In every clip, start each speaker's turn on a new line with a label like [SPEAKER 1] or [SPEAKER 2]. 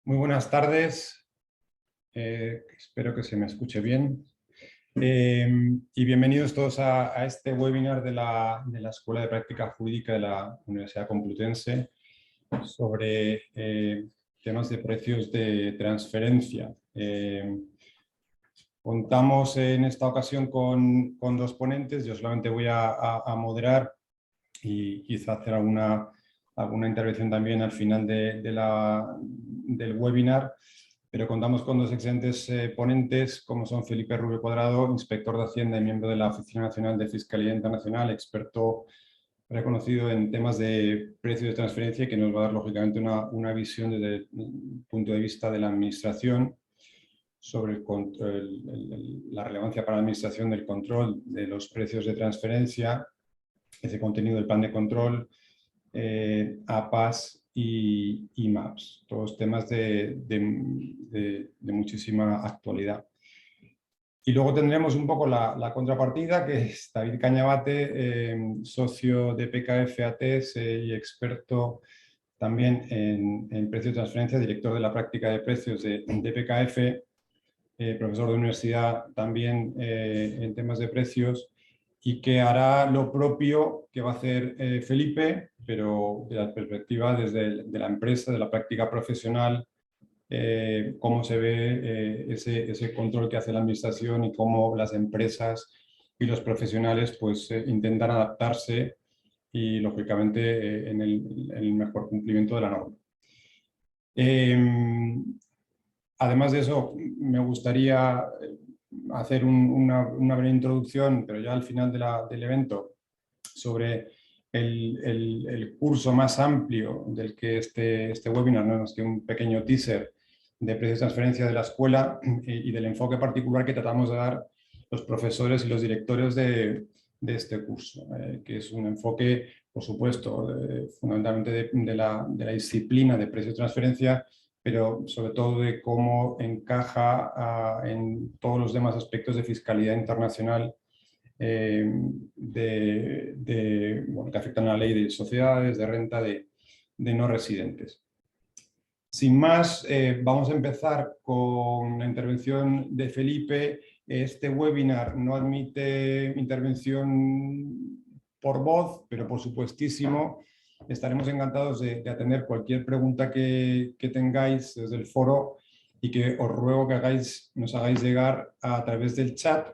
[SPEAKER 1] Muy buenas tardes, espero que se me escuche bien. Y bienvenidos todos a este webinar de la Escuela de Práctica Jurídica de la Universidad Complutense sobre temas de precios de transferencia. Contamos en esta ocasión con dos ponentes. Yo solamente voy a moderar y quizá hacer alguna intervención también al final del webinar, pero contamos con dos excelentes ponentes, como son Felipe Rubio Cuadrado, inspector de Hacienda y miembro de la Oficina Nacional de Fiscalía Internacional, experto reconocido en temas de precios de transferencia, que nos va a dar lógicamente una visión desde el punto de vista de la administración sobre la relevancia para la administración del control de los precios de transferencia, ese contenido del plan de control, APAS y MAPS, todos temas de muchísima actualidad. Y luego tendremos un poco la contrapartida, que es David Cañabate, socio de PKF ATES y experto también en precios de transferencia, director de la práctica de precios de PKF, profesor de universidad también en temas de precios, y que hará lo propio que va a hacer Felipe, pero de la perspectiva de la empresa, de la práctica profesional, cómo se ve ese control que hace la administración y cómo las empresas y los profesionales pues, intentan adaptarse y, lógicamente, en el mejor cumplimiento de la norma. Además de eso, me gustaría hacer una breve introducción, pero ya al final del evento, sobre el curso más amplio del que este webinar, ¿no? Es que un pequeño teaser de precios de transferencia de la escuela y del enfoque particular que tratamos de dar los profesores y los directores de este curso, que es un enfoque, por supuesto, fundamentalmente de la disciplina de precios de transferencia, pero sobre todo de cómo encaja en todos los demás aspectos de fiscalidad internacional que afectan a la ley de sociedades, de renta de no residentes. Sin más, vamos a empezar con la intervención de Felipe. Este webinar no admite intervención por voz, pero por supuestísimo estaremos encantados de atender cualquier pregunta que tengáis desde el foro, y que os ruego que nos hagáis llegar a través del chat,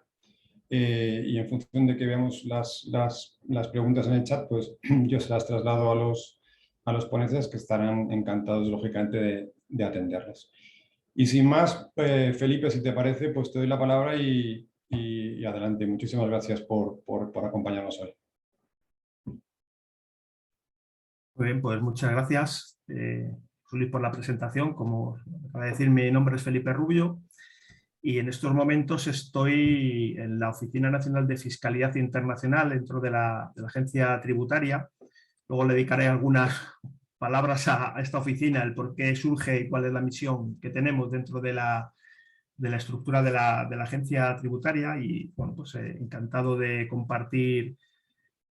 [SPEAKER 1] y en función de que veamos las preguntas en el chat, pues yo se las traslado a los ponentes, que estarán encantados, lógicamente, de atenderles. Y sin más, Felipe, si te parece, pues te doy la palabra y adelante. Muchísimas gracias por acompañarnos hoy.
[SPEAKER 2] Muy bien, pues muchas gracias, Luis, por la presentación. Como acaba de decir, mi nombre es Felipe Rubio y en estos momentos estoy en la Oficina Nacional de Fiscalidad Internacional dentro de la Agencia Tributaria. Luego le dedicaré algunas palabras a esta oficina, el por qué surge y cuál es la misión que tenemos dentro de la estructura de la Agencia Tributaria. Y bueno, pues encantado de compartir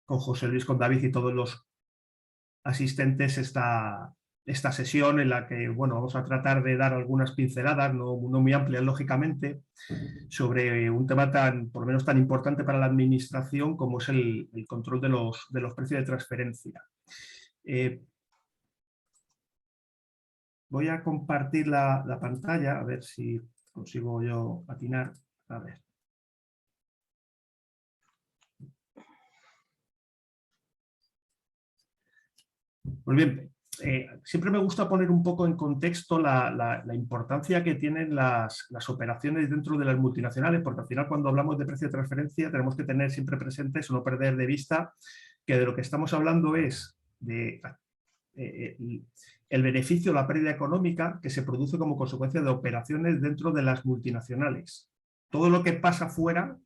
[SPEAKER 2] con José Luis, con David y todos los asistentes esta sesión, en la que bueno, vamos a tratar de dar algunas pinceladas, no muy amplias lógicamente, sobre un tema por lo menos tan importante para la administración como es el control de los precios de transferencia. Voy a compartir la pantalla, a ver si consigo yo atinar. A ver. Pues bien, siempre me gusta poner un poco en contexto la importancia que tienen las operaciones dentro de las multinacionales, porque al final, cuando hablamos de precio de transferencia, tenemos que tener siempre presentes o no perder de vista que de lo que estamos hablando es de el beneficio, la pérdida económica que se produce como consecuencia de operaciones dentro de las multinacionales. Todo lo que pasa fuera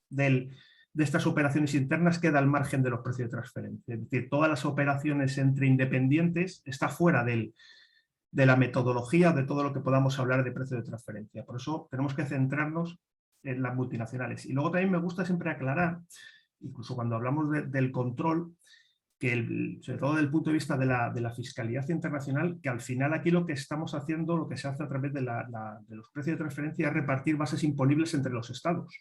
[SPEAKER 2] de estas operaciones internas queda al margen de los precios de transferencia. Es decir, todas las operaciones entre independientes está fuera de la metodología, de todo lo que podamos hablar de precios de transferencia. Por eso tenemos que centrarnos en las multinacionales. Y luego también me gusta siempre aclarar, incluso cuando hablamos del control, que sobre todo desde el punto de vista de la fiscalidad internacional, que al final aquí lo que estamos haciendo, lo que se hace a través de los precios de transferencia es repartir bases imponibles entre los estados.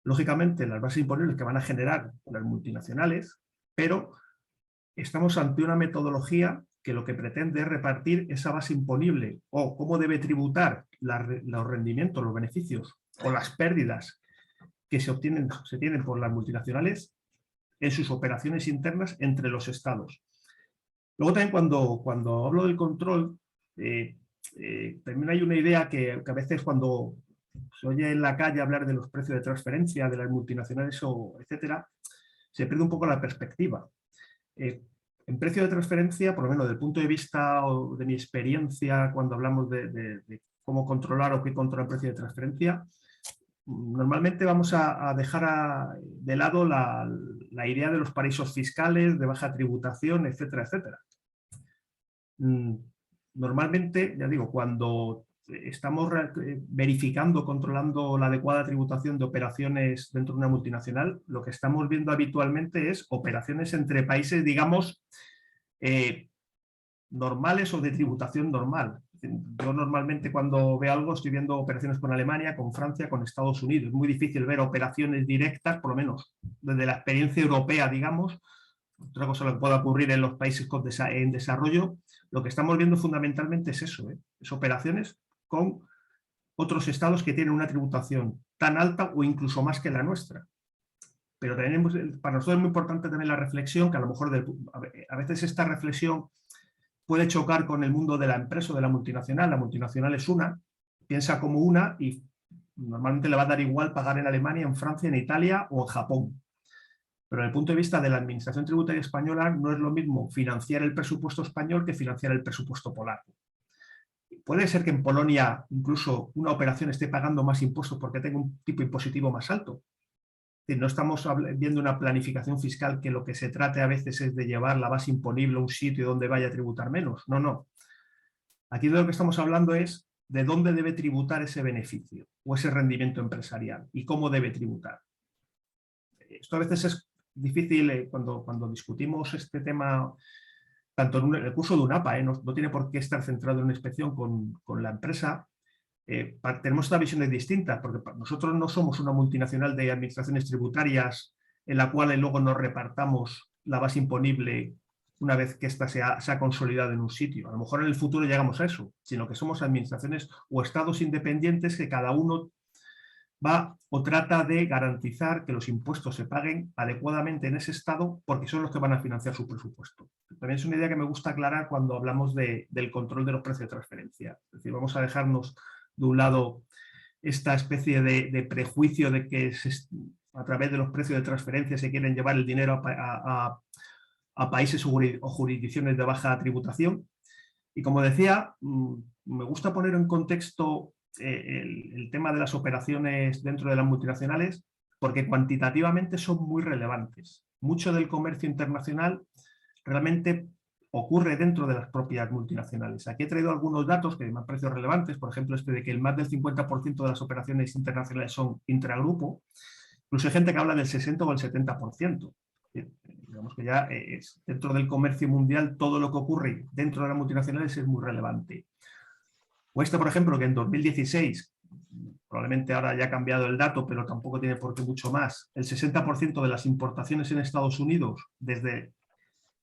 [SPEAKER 2] Lógicamente, las bases imponibles que van a generar las multinacionales, pero estamos ante una metodología que lo que pretende es repartir esa base imponible o cómo debe tributar los rendimientos, los beneficios o las pérdidas que se tienen por las multinacionales en sus operaciones internas entre los estados. Luego también cuando hablo del control, también hay una idea que a veces cuando se oye en la calle hablar de los precios de transferencia de las multinacionales etcétera, se pierde un poco la perspectiva. En precio de transferencia, por lo menos desde el punto de vista o de mi experiencia cuando hablamos de cómo controlar o qué controla el precio de transferencia, normalmente vamos a dejar de lado la idea de los paraísos fiscales, de baja tributación, etcétera, etcétera. Normalmente, ya digo, cuando estamos verificando, controlando la adecuada tributación de operaciones dentro de una multinacional, lo que estamos viendo habitualmente es operaciones entre países, digamos, normales o de tributación normal. Yo normalmente cuando veo algo estoy viendo operaciones con Alemania, con Francia, con Estados Unidos. Es muy difícil ver operaciones directas, por lo menos desde la experiencia europea, digamos. Otra cosa lo que pueda ocurrir en los países en desarrollo. Lo que estamos viendo fundamentalmente es eso, es operaciones con otros estados que tienen una tributación tan alta o incluso más que la nuestra. Pero también para nosotros es muy importante también la reflexión, que a lo mejor a veces esta reflexión puede chocar con el mundo de la empresa o de la multinacional. La multinacional es una, piensa como una y normalmente le va a dar igual pagar en Alemania, en Francia, en Italia o en Japón. Pero desde el punto de vista de la administración tributaria española no es lo mismo financiar el presupuesto español que financiar el presupuesto polaco. Puede ser que en Polonia incluso una operación esté pagando más impuestos porque tenga un tipo impositivo más alto. No estamos viendo una planificación fiscal que lo que se trate a veces es de llevar la base imponible a un sitio donde vaya a tributar menos. No, no. Aquí de lo que estamos hablando es de dónde debe tributar ese beneficio o ese rendimiento empresarial y cómo debe tributar. Esto a veces es difícil cuando discutimos este tema, tanto en el curso de UNAPA, no tiene por qué estar centrado en una inspección con la empresa. Tenemos estas visiones distintas, porque nosotros no somos una multinacional de administraciones tributarias en la cual luego nos repartamos la base imponible una vez que ésta se ha consolidado en un sitio. A lo mejor en el futuro llegamos a eso, sino que somos administraciones o estados independientes que cada uno va o trata de garantizar que los impuestos se paguen adecuadamente en ese estado porque son los que van a financiar su presupuesto. También es una idea que me gusta aclarar cuando hablamos del control de los precios de transferencia. Es decir, vamos a dejarnos de un lado esta especie de prejuicio de que a través de los precios de transferencia se quieren llevar el dinero a países o jurisdicciones de baja tributación. Y como decía, me gusta poner en contexto el tema de las operaciones dentro de las multinacionales porque cuantitativamente son muy relevantes. Mucho del comercio internacional realmente ocurre dentro de las propias multinacionales. Aquí he traído algunos datos que me han parecido relevantes, por ejemplo, de que el más del 50% de las operaciones internacionales son intragrupo. Incluso hay gente que habla del 60 o el 70%. Digamos que ya dentro del comercio mundial todo lo que ocurre dentro de las multinacionales es muy relevante. O por ejemplo, que en 2016, probablemente ahora ya ha cambiado el dato, pero tampoco tiene por qué mucho más, el 60% de las importaciones en Estados Unidos desde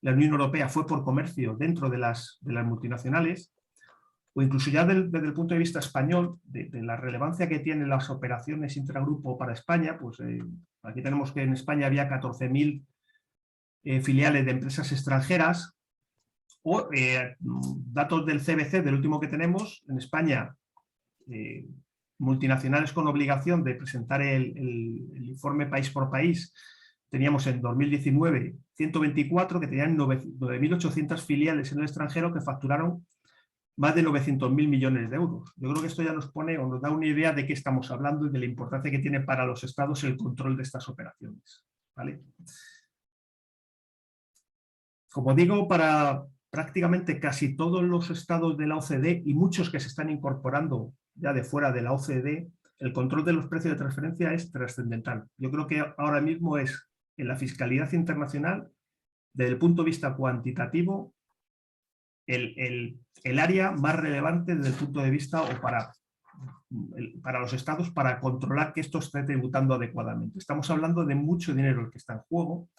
[SPEAKER 2] la Unión Europea fue por comercio dentro de las multinacionales, o incluso ya desde el punto de vista español, de la relevancia que tienen las operaciones intragrupo para España, pues aquí tenemos que en España había 14.000 filiales de empresas extranjeras, o datos del CBC, del último que tenemos, en España, multinacionales con obligación de presentar el informe país por país, teníamos en 2019 124 que tenían 9.800 filiales en el extranjero que facturaron más de 900.000 millones de euros. Yo creo que esto ya nos pone o nos da una idea de qué estamos hablando y de la importancia que tiene para los estados el control de estas operaciones. ¿Vale? Como digo, para prácticamente casi todos los estados de la OCDE y muchos que se están incorporando ya de fuera de la OCDE, el control de los precios de transferencia es trascendental. Yo creo que ahora mismo es en la fiscalidad internacional desde el punto de vista cuantitativo, el área más relevante desde el punto de vista o para los estados para controlar que esto esté tributando adecuadamente. Estamos hablando de mucho dinero el que está en juego.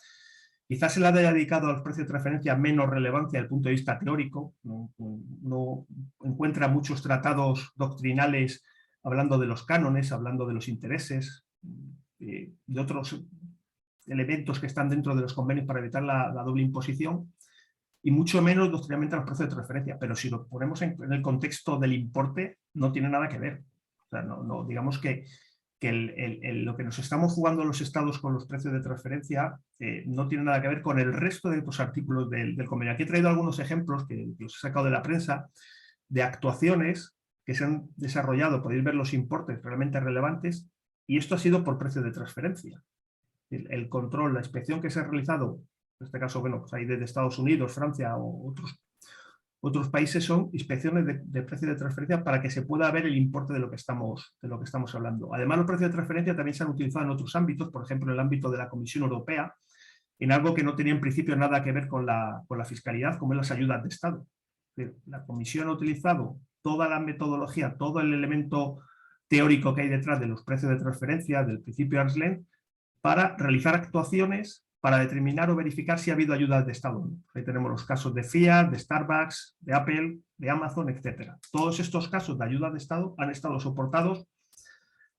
[SPEAKER 2] Quizás se le haya dedicado a los precios de transferencia menos relevancia desde el punto de vista teórico. No encuentra muchos tratados doctrinales hablando de los cánones, hablando de los intereses, de otros elementos que están dentro de los convenios para evitar la doble imposición, y mucho menos doctrinalmente a los precios de transferencia. Pero si lo ponemos en el contexto del importe, no tiene nada que ver. O sea, digamos que lo que nos estamos jugando los estados con los precios de transferencia no tiene nada que ver con el resto de los artículos del convenio. Aquí he traído algunos ejemplos que los he sacado de la prensa de actuaciones que se han desarrollado. Podéis ver los importes realmente relevantes, y esto ha sido por precio de transferencia. El control, la inspección que se ha realizado, en este caso, bueno, pues hay desde Estados Unidos, Francia o otros países, son inspecciones de precio de transferencia para que se pueda ver el importe de lo que estamos hablando. Además, los precios de transferencia también se han utilizado en otros ámbitos, por ejemplo, en el ámbito de la Comisión Europea, en algo que no tenía en principio nada que ver con la fiscalidad, como es las ayudas de Estado. La Comisión ha utilizado toda la metodología, todo el elemento teórico que hay detrás de los precios de transferencia, del principio arm's length, para realizar actuaciones para determinar o verificar si ha habido ayudas de Estado. Ahí tenemos los casos de Fiat, de Starbucks, de Apple, de Amazon, etc. Todos estos casos de ayuda de Estado han estado soportados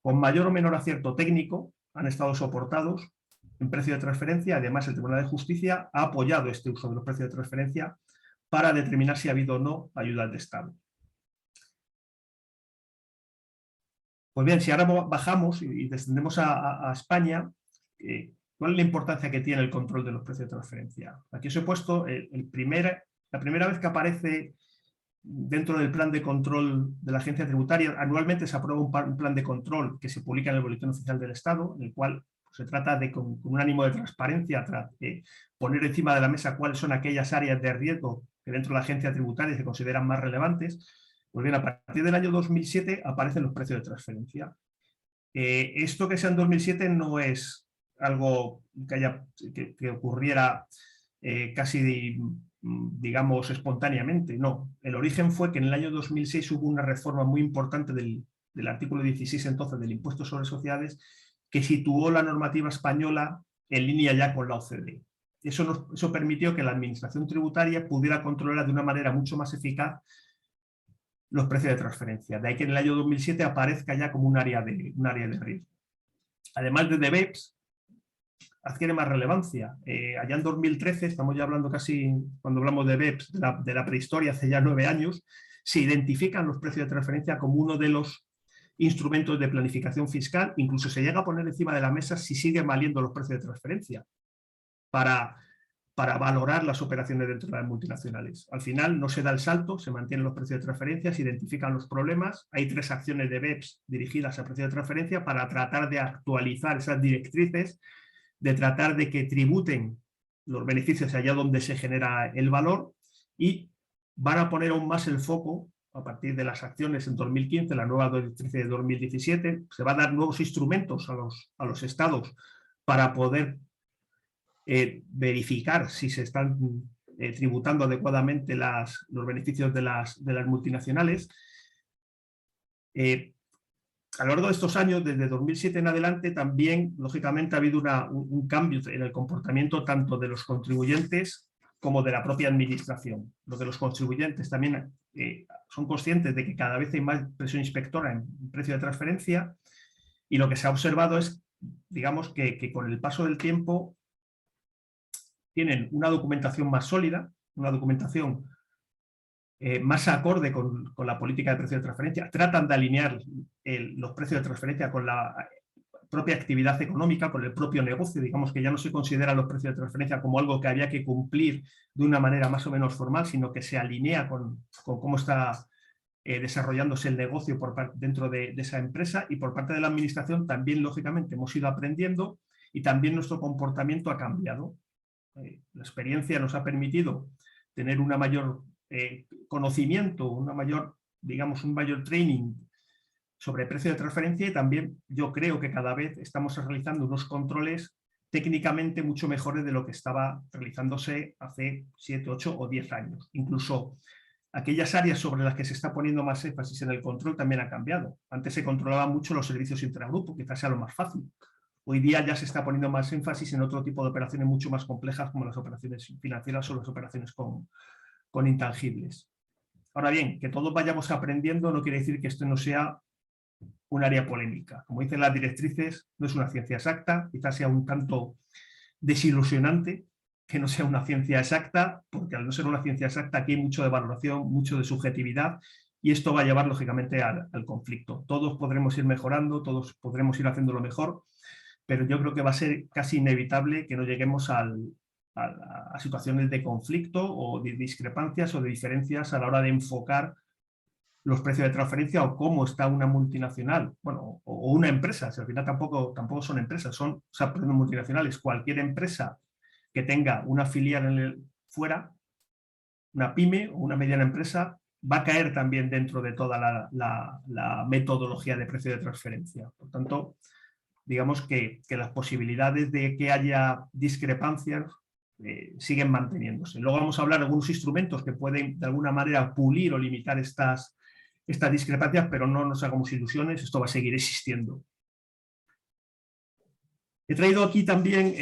[SPEAKER 2] con mayor o menor acierto técnico, han estado soportados en precio de transferencia. Además, el Tribunal de Justicia ha apoyado este uso de los precios de transferencia para determinar si ha habido o no ayudas de Estado. Pues bien, si ahora bajamos y descendemos a España, ¿cuál es la importancia que tiene el control de los precios de transferencia? Aquí os he puesto la primera vez que aparece dentro del plan de control de la agencia tributaria. Anualmente se aprueba un plan de control que se publica en el Boletín Oficial del Estado, en el cual se trata de, con un ánimo de transparencia, poner encima de la mesa cuáles son aquellas áreas de riesgo que dentro de la agencia tributaria se consideran más relevantes. Pues bien, a partir del año 2007 aparecen los precios de transferencia. Esto que sea en 2007 no es algo que ocurriera casi, digamos, espontáneamente. No, el origen fue que en el año 2006 hubo una reforma muy importante del artículo 16 entonces del impuesto sobre sociedades, que situó la normativa española en línea ya con la OCDE. Eso permitió que la administración tributaria pudiera controlar de una manera mucho más eficaz los precios de transferencia. De ahí que en el año 2007 aparezca ya como un área de riesgo. Además de BEPS, adquiere más relevancia. Allá en 2013, estamos ya hablando casi, cuando hablamos de BEPS, de la prehistoria, hace ya 9 años, se identifican los precios de transferencia como uno de los instrumentos de planificación fiscal. Incluso se llega a poner encima de la mesa si siguen valiendo los precios de transferencia para valorar las operaciones dentro de las multinacionales. Al final no se da el salto, se mantienen los precios de transferencia, se identifican los problemas. Hay 3 acciones de BEPS dirigidas a precios de transferencia para tratar de actualizar esas directrices, de tratar de que tributen los beneficios allá donde se genera el valor, y van a poner aún más el foco a partir de las acciones en 2015, la nueva directriz de 2017. Se va a dar nuevos instrumentos a los estados para poder verificar si se están tributando adecuadamente los beneficios de las multinacionales. A lo largo de estos años, desde 2007 en adelante, también, lógicamente, ha habido un cambio en el comportamiento tanto de los contribuyentes como de la propia administración. Los de los contribuyentes también son conscientes de que cada vez hay más presión inspectora en precio de transferencia, y lo que se ha observado es, digamos, que con el paso del tiempo tienen una documentación más sólida, una documentación más acorde con la política de precio de transferencia, tratan de alinear los precios de transferencia con la propia actividad económica, con el propio negocio. Digamos que ya no se consideran los precios de transferencia como algo que había que cumplir de una manera más o menos formal, sino que se alinea con cómo está desarrollándose el negocio dentro de esa empresa. Y por parte de la administración también, lógicamente, hemos ido aprendiendo y también nuestro comportamiento ha cambiado. La experiencia nos ha permitido tener una mayor conocimiento, un mayor training sobre precio de transferencia, y también yo creo que cada vez estamos realizando unos controles técnicamente mucho mejores de lo que estaba realizándose hace 7, 8 o 10 años. Incluso aquellas áreas sobre las que se está poniendo más énfasis en el control también ha cambiado. Antes se controlaban mucho los servicios intragrupo, quizás sea lo más fácil. Hoy día ya se está poniendo más énfasis en otro tipo de operaciones mucho más complejas, como las operaciones financieras o las operaciones con intangibles. Ahora bien, que todos vayamos aprendiendo no quiere decir que esto no sea un área polémica. Como dicen las directrices, no es una ciencia exacta, quizás sea un tanto desilusionante que no sea una ciencia exacta, porque al no ser una ciencia exacta aquí hay mucho de valoración, mucho de subjetividad, y esto va a llevar lógicamente al conflicto. Todos podremos ir mejorando, todos podremos ir haciéndolo mejor, pero yo creo que va a ser casi inevitable que no lleguemos a situaciones de conflicto o de discrepancias o de diferencias a la hora de enfocar los precios de transferencia o cómo está una multinacional, bueno, o una empresa, si al final tampoco son empresas, son multinacionales. Cualquier empresa que tenga una filial fuera, una pyme o una mediana empresa, va a caer también dentro de toda la metodología de precio de transferencia. Por tanto, digamos que las posibilidades de que haya discrepancias siguen manteniéndose. Luego vamos a hablar de algunos instrumentos que pueden de alguna manera pulir o limitar estas discrepancias, pero no nos hagamos ilusiones, esto va a seguir existiendo. He traído aquí también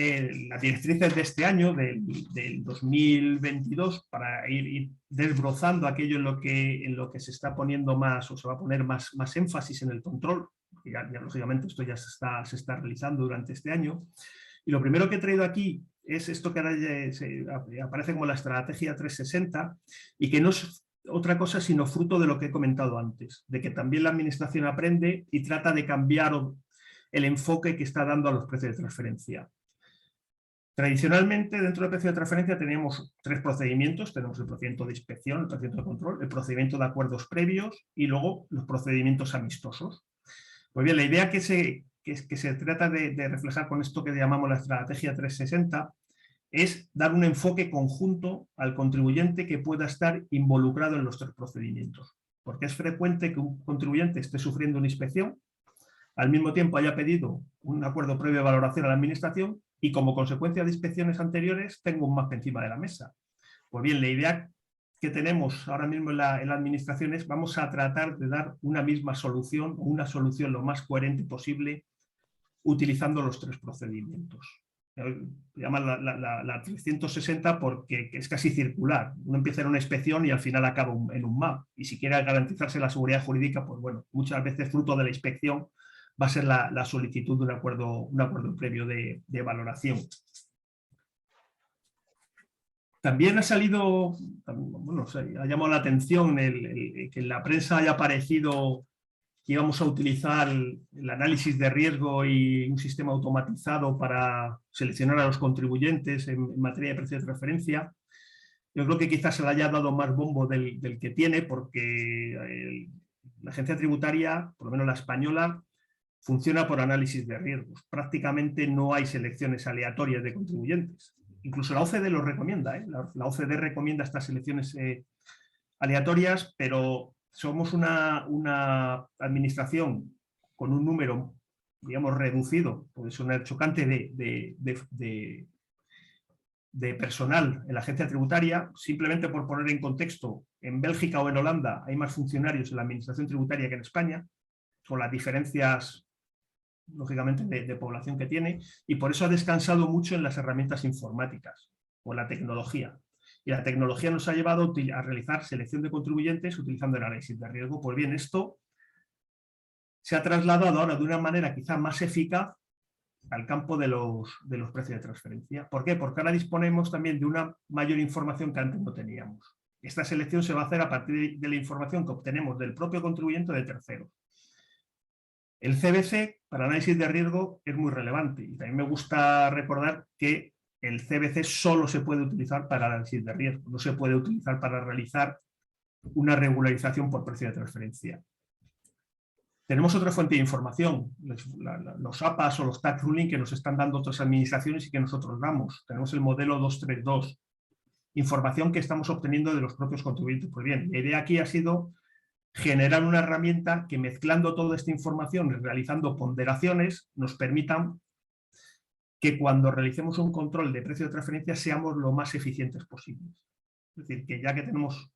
[SPEAKER 2] las directrices de este año, del 2022, para ir desbrozando aquello en lo que se está poniendo más, o se va a poner más énfasis en el control. Ya lógicamente esto ya se está realizando durante este año. Y lo primero que he traído aquí es esto que ahora aparece como la estrategia 360 y que no es otra cosa sino fruto de lo que he comentado antes, de que también la administración aprende y trata de cambiar el enfoque que está dando a los precios de transferencia. Tradicionalmente, dentro del precio de transferencia teníamos 3 procedimientos. Tenemos el procedimiento de inspección, el procedimiento de control, el procedimiento de acuerdos previos y luego los procedimientos amistosos. Pues bien, la idea que se trata de reflejar con esto que llamamos la estrategia 360 es dar un enfoque conjunto al contribuyente que pueda estar involucrado en los 3 procedimientos. Porque es frecuente que un contribuyente esté sufriendo una inspección, al mismo tiempo haya pedido un acuerdo previo de valoración a la administración y como consecuencia de inspecciones anteriores tengo un mapa encima de la mesa. Pues bien, la idea que tenemos ahora mismo en la administración es vamos a tratar de dar una misma solución, una solución lo más coherente posible utilizando los 3 procedimientos. Llaman la 360 porque es casi circular. Uno empieza en una inspección y al final acaba en un MAP. Y si quiere garantizarse la seguridad jurídica, pues bueno, muchas veces fruto de la inspección va a ser la solicitud de un acuerdo previo de valoración. También ha salido, bueno, ha llamado la atención que en la prensa haya aparecido que íbamos a utilizar el análisis de riesgo y un sistema automatizado para seleccionar a los contribuyentes en materia de precio de transferencia. Yo creo que quizás se le haya dado más bombo del que tiene, porque la agencia tributaria, por lo menos la española, funciona por análisis de riesgos. Prácticamente no hay selecciones aleatorias de contribuyentes. Incluso la OCDE lo recomienda, ¿eh? La OCDE recomienda estas selecciones aleatorias, pero somos una administración con un número, digamos, reducido, puede sonar chocante, de personal en la agencia tributaria. Simplemente por poner en contexto, en Bélgica o en Holanda hay más funcionarios en la administración tributaria que en España, con las diferencias, lógicamente, de población que tiene, y por eso ha descansado mucho en las herramientas informáticas o en la tecnología. Y la tecnología nos ha llevado a realizar selección de contribuyentes utilizando el análisis de riesgo. Pues bien, esto se ha trasladado ahora de una manera quizá más eficaz al campo de los precios de transferencia. ¿Por qué? Porque ahora disponemos también de una mayor información que antes no teníamos. Esta selección se va a hacer a partir de la información que obtenemos del propio contribuyente o de terceros. El CBC, para análisis de riesgo, es muy relevante. Y también me gusta recordar que el CBC solo se puede utilizar para análisis de riesgo, no se puede utilizar para realizar una regularización por precio de transferencia. Tenemos otra fuente de información, los APAs o los tax ruling que nos están dando otras administraciones y que nosotros damos. Tenemos el modelo 232, información que estamos obteniendo de los propios contribuyentes. Pues bien, la idea aquí ha sido generar una herramienta que, mezclando toda esta información y realizando ponderaciones, nos permitan que cuando realicemos un control de precio de transferencia seamos lo más eficientes posibles. Es decir, que ya que tenemos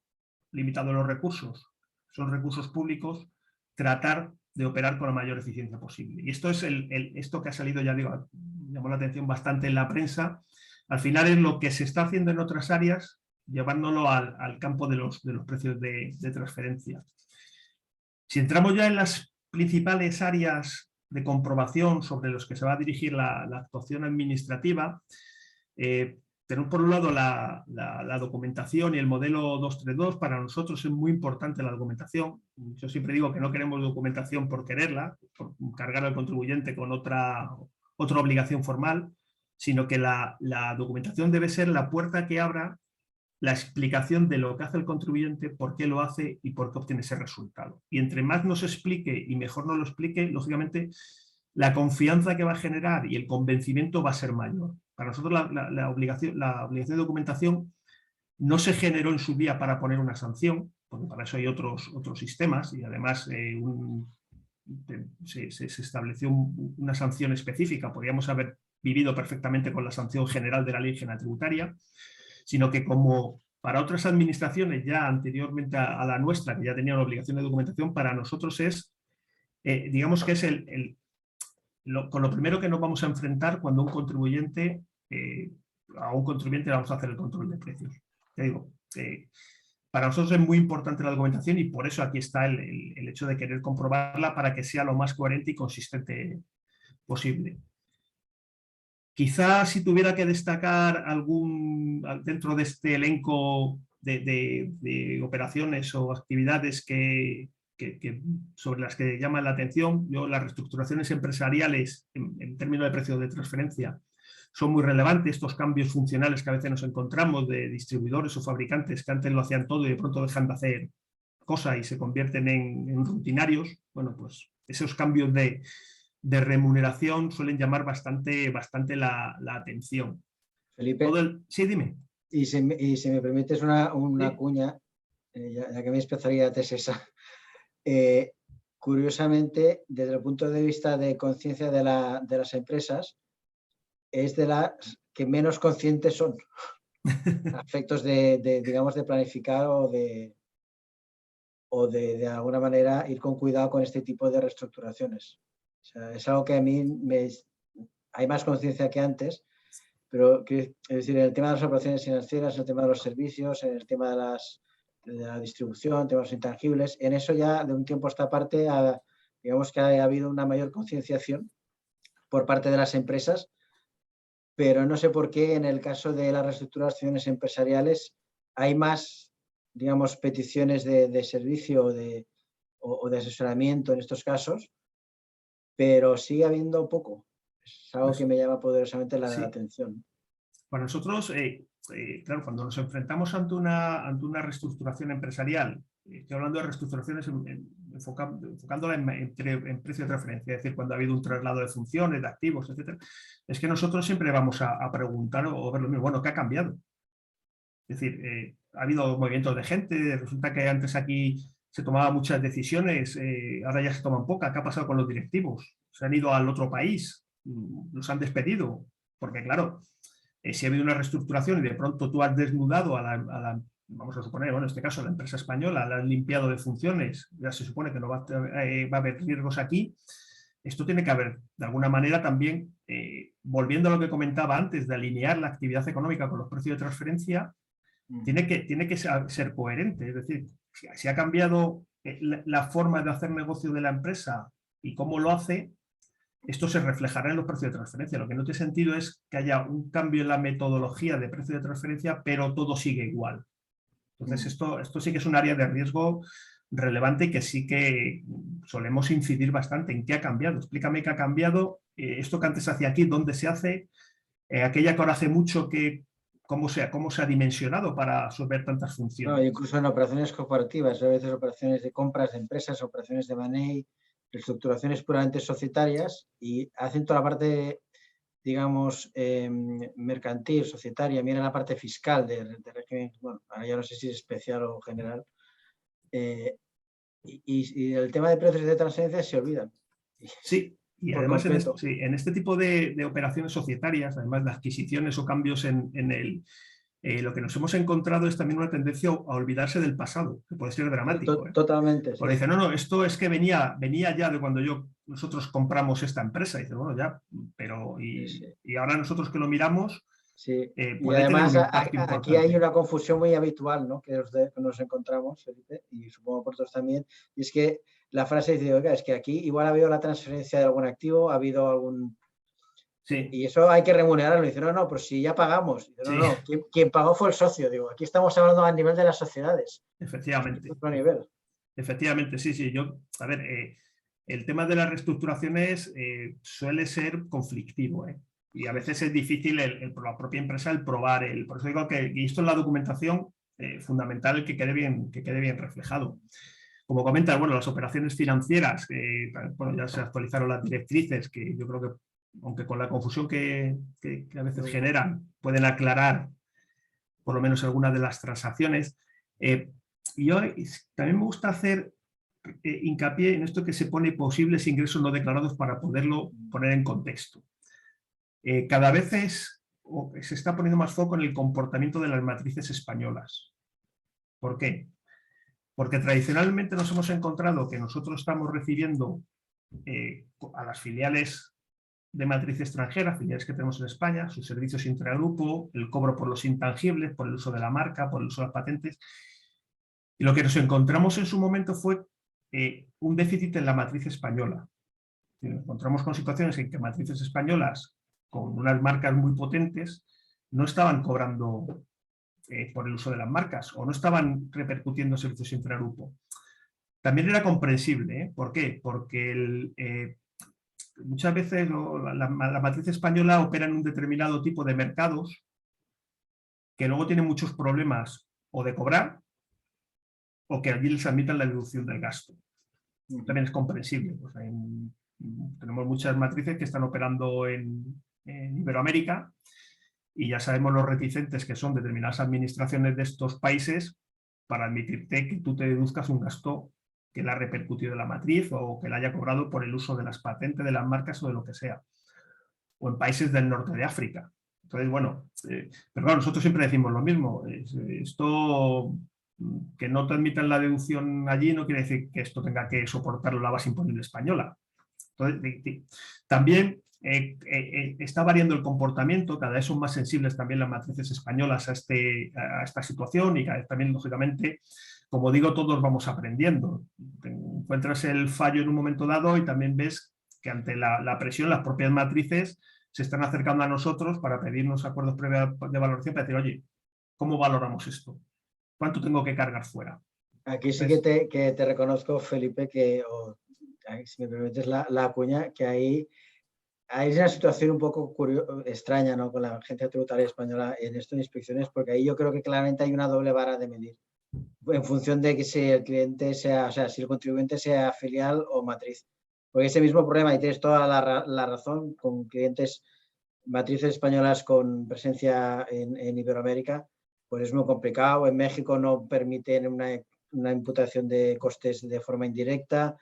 [SPEAKER 2] limitados los recursos, son recursos públicos, tratar de operar con la mayor eficiencia posible. Y esto es esto que ha salido, ya digo, llamó la atención bastante en la prensa. Al final es lo que se está haciendo en otras áreas, llevándolo al campo de los precios de transferencia. Si entramos ya en las principales áreas de comprobación sobre los que se va a dirigir la actuación administrativa, tenemos por un lado la documentación y el modelo 232. Para nosotros es muy importante la documentación. Yo siempre digo que no queremos documentación por quererla, por cargar al contribuyente con otra obligación formal, sino que la documentación debe ser la puerta que abra la explicación de lo que hace el contribuyente, por qué lo hace y por qué obtiene ese resultado. Y entre más nos explique y mejor nos lo explique, lógicamente la confianza que va a generar y el convencimiento va a ser mayor. Para nosotros la obligación de documentación no se generó en su día para poner una sanción, porque para eso hay otros sistemas, y además se estableció una sanción específica. Podríamos haber vivido perfectamente con la sanción general de la Ley General Tributaria, sino que como para otras administraciones ya anteriormente a la nuestra, que ya tenían la obligación de documentación, para nosotros es, digamos que es con lo primero que nos vamos a enfrentar cuando a un contribuyente le vamos a hacer el control de precios. Te digo, para nosotros es muy importante la documentación y por eso aquí está el hecho de querer comprobarla para que sea lo más coherente y consistente posible. Quizás si tuviera que destacar algún dentro de este elenco de operaciones o actividades sobre las que llaman la atención, las reestructuraciones empresariales en términos de precio de transferencia son muy relevantes. Estos cambios funcionales que a veces nos encontramos de distribuidores o fabricantes que antes lo hacían todo y de pronto dejan de hacer cosas y se convierten en rutinarios. Bueno, pues esos cambios de remuneración suelen llamar bastante la atención.
[SPEAKER 3] Felipe,
[SPEAKER 2] sí, dime.
[SPEAKER 3] Y si me permites una
[SPEAKER 2] Sí.
[SPEAKER 3] cuña, ya que mi especialidad es esa, curiosamente, desde el punto de vista de conciencia de las empresas, es de las que menos conscientes son a efectos digamos, de planificar o de alguna manera ir con cuidado con este tipo de reestructuraciones. O sea, es algo que a mí hay más conciencia que antes, pero es decir, en el tema de las operaciones financieras, en el tema de los servicios, en el tema de la distribución, temas de los intangibles, en eso ya de un tiempo a esta parte digamos que ha habido una mayor concienciación por parte de las empresas, pero no sé por qué en el caso de las reestructuraciones empresariales hay más, digamos, peticiones de servicio o de asesoramiento en estos casos, pero sigue habiendo poco. Es algo que me llama poderosamente la atención. Para
[SPEAKER 2] nosotros, claro, cuando nos enfrentamos ante una reestructuración empresarial, estoy hablando de reestructuraciones enfocándola en precio de transferencia, es decir, cuando ha habido un traslado de funciones, de activos, etcétera, es que nosotros siempre vamos a preguntar o ver lo mismo, bueno, ¿qué ha cambiado? Es decir, ha habido movimientos de gente, resulta que antes aquí se tomaban muchas decisiones, ahora ya se toman pocas. ¿Qué ha pasado con los directivos? ¿Se han ido al otro país? ¿Los han despedido? Porque claro, si ha habido una reestructuración y de pronto tú has desnudado vamos a suponer, bueno, en este caso la empresa española, la has limpiado de funciones, ya se supone que no va a haber riesgos aquí. Esto tiene que haber, de alguna manera también, volviendo a lo que comentaba antes, de alinear la actividad económica con los precios de transferencia, tiene que ser coherente. Es decir, si ha cambiado la forma de hacer negocio de la empresa y cómo lo hace, esto se reflejará en los precios de transferencia. Lo que no tiene sentido es que haya un cambio en la metodología de precio de transferencia, pero todo sigue igual. Entonces, esto sí que es un área de riesgo relevante y que sí que solemos incidir bastante en qué ha cambiado. Explícame qué ha cambiado, esto que antes se hacía aquí, dónde se hace, aquella que ahora hace mucho, cómo se ha dimensionado para absorber tantas funciones.
[SPEAKER 3] No, incluso en operaciones corporativas, a veces operaciones de compras de empresas, operaciones de money, reestructuraciones puramente societarias y hacen toda la parte, digamos, mercantil, societaria, miran la parte fiscal de régimen, bueno, ahora ya no sé si es especial o general, y el tema de precios de transferencia se olvidan.
[SPEAKER 2] Sí, Y
[SPEAKER 3] Por
[SPEAKER 2] además
[SPEAKER 3] completo.
[SPEAKER 2] en este tipo de operaciones societarias, además de adquisiciones o cambios lo que nos hemos encontrado es también una tendencia a olvidarse del pasado, que puede ser dramático.
[SPEAKER 3] Totalmente.
[SPEAKER 2] Porque
[SPEAKER 3] Sí.
[SPEAKER 2] dice, no, esto es que venía ya de cuando nosotros compramos esta empresa. Y dice, bueno, ya, pero y ahora nosotros que lo miramos,
[SPEAKER 3] Sí. Y
[SPEAKER 2] puede tener
[SPEAKER 3] además
[SPEAKER 2] un impacto
[SPEAKER 3] aquí hay
[SPEAKER 2] importante.
[SPEAKER 3] una confusión muy habitual, ¿no? Que nos encontramos, Felipe, y supongo por todos también, y es que la frase dice, oiga, es que aquí igual ha habido la transferencia de algún activo, ha habido algún...
[SPEAKER 2] Sí.
[SPEAKER 3] Y eso hay que remunerarlo. Y dice, no, pero si ya pagamos. Dice, no,
[SPEAKER 2] Sí.
[SPEAKER 3] no, quien pagó fue el socio. Digo, aquí estamos hablando a nivel de las sociedades.
[SPEAKER 2] Efectivamente.
[SPEAKER 3] Otro nivel.
[SPEAKER 2] Efectivamente, sí. A ver, el tema de las reestructuraciones suele ser conflictivo, y a veces es difícil por la propia empresa el probar. Por eso digo que y esto en la documentación fundamental que quede bien reflejado. Como comentas, bueno, las operaciones financieras, bueno, ya se actualizaron las directrices, que yo creo que, aunque con la confusión que a veces generan, pueden aclarar por lo menos algunas de las transacciones. Y yo también me gusta hacer hincapié en esto que se pone posibles ingresos no declarados para poderlo poner en contexto. Cada vez se está poniendo más foco en el comportamiento de las matrices españolas. ¿Por qué? Porque tradicionalmente nos hemos encontrado que nosotros estamos recibiendo a las filiales de matriz extranjera, filiales que tenemos en España, sus servicios intragrupo, el cobro por los intangibles, por el uso de la marca, por el uso de las patentes. Y lo que nos encontramos en su momento fue un déficit en la matriz española. Nos encontramos con situaciones en que matrices españolas con unas marcas muy potentes no estaban cobrando por el uso de las marcas o no estaban repercutiendo servicios intragrupo. También era comprensible. ¿Por qué? Porque muchas veces la matriz española opera en un determinado tipo de mercados que luego tienen muchos problemas o de cobrar o que allí les admitan la deducción del gasto. También es comprensible. Pues tenemos muchas matrices que están operando en Iberoamérica y ya sabemos los reticentes que son determinadas administraciones de estos países para admitirte que tú te deduzcas un gasto que le ha repercutido en la matriz o que le haya cobrado por el uso de las patentes, de las marcas o de lo que sea. O en países del norte de África. Entonces, bueno, pero claro, nosotros siempre decimos lo mismo. Esto, que no te admitan la deducción allí, no quiere decir que esto tenga que soportarlo la base imponible española. Entonces, también está variando el comportamiento, cada vez son más sensibles también las matrices españolas a esta situación y cada vez también, lógicamente, como digo, todos vamos aprendiendo. Te encuentras el fallo en un momento dado y también ves que ante la presión las propias matrices se están acercando a nosotros para pedirnos acuerdos previos de valoración para decir, oye, ¿cómo valoramos esto? ¿Cuánto tengo que cargar fuera?
[SPEAKER 3] Aquí sí que te reconozco, Felipe, que, si me permites la cuña, que ahí hay una situación un poco extraña, ¿no? Con la Agencia Tributaria Española en esto de inspecciones, porque ahí yo creo que claramente hay una doble vara de medir en función de que si el cliente sea, o sea, si el contribuyente sea filial o matriz. Porque ese mismo problema, y tienes toda la razón, con clientes matrices españolas con presencia en Iberoamérica, pues es muy complicado. En México no permiten una imputación de costes de forma indirecta.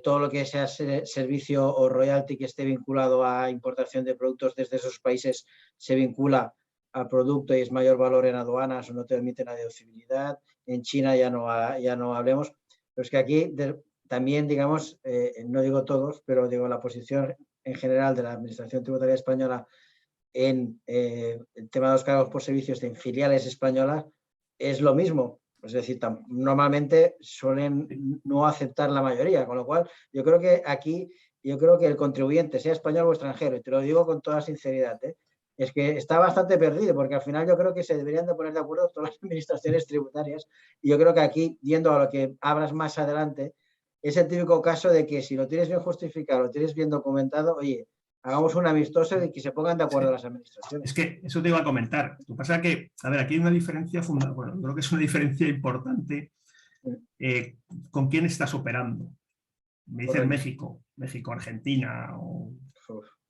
[SPEAKER 3] Todo lo que sea servicio o royalty que esté vinculado a importación de productos desde esos países se vincula al producto y es mayor valor en aduanas o no te permiten la deducibilidad. En China ya no hablemos. Pero es que aquí también, digamos, no digo todos, pero digo la posición en general de la Administración Tributaria Española en el tema de los cargos por servicios en filiales españolas es lo mismo. Es decir, normalmente suelen no aceptar la mayoría, con lo cual yo creo que aquí, el contribuyente, sea español o extranjero, y te lo digo con toda sinceridad, es que está bastante perdido, porque al final yo creo que se deberían de poner de acuerdo todas las administraciones tributarias, y yo creo que aquí, yendo a lo que hablas más adelante, es el típico caso de que si lo tienes bien justificado, lo tienes bien documentado, oye, hagamos un amistoso y que se pongan de acuerdo las administraciones.
[SPEAKER 2] Es que eso te iba a comentar. Lo que pasa es que, a ver, aquí hay una diferencia fundamental. Bueno, creo que es una diferencia importante con quién estás operando. Me dicen México, Argentina o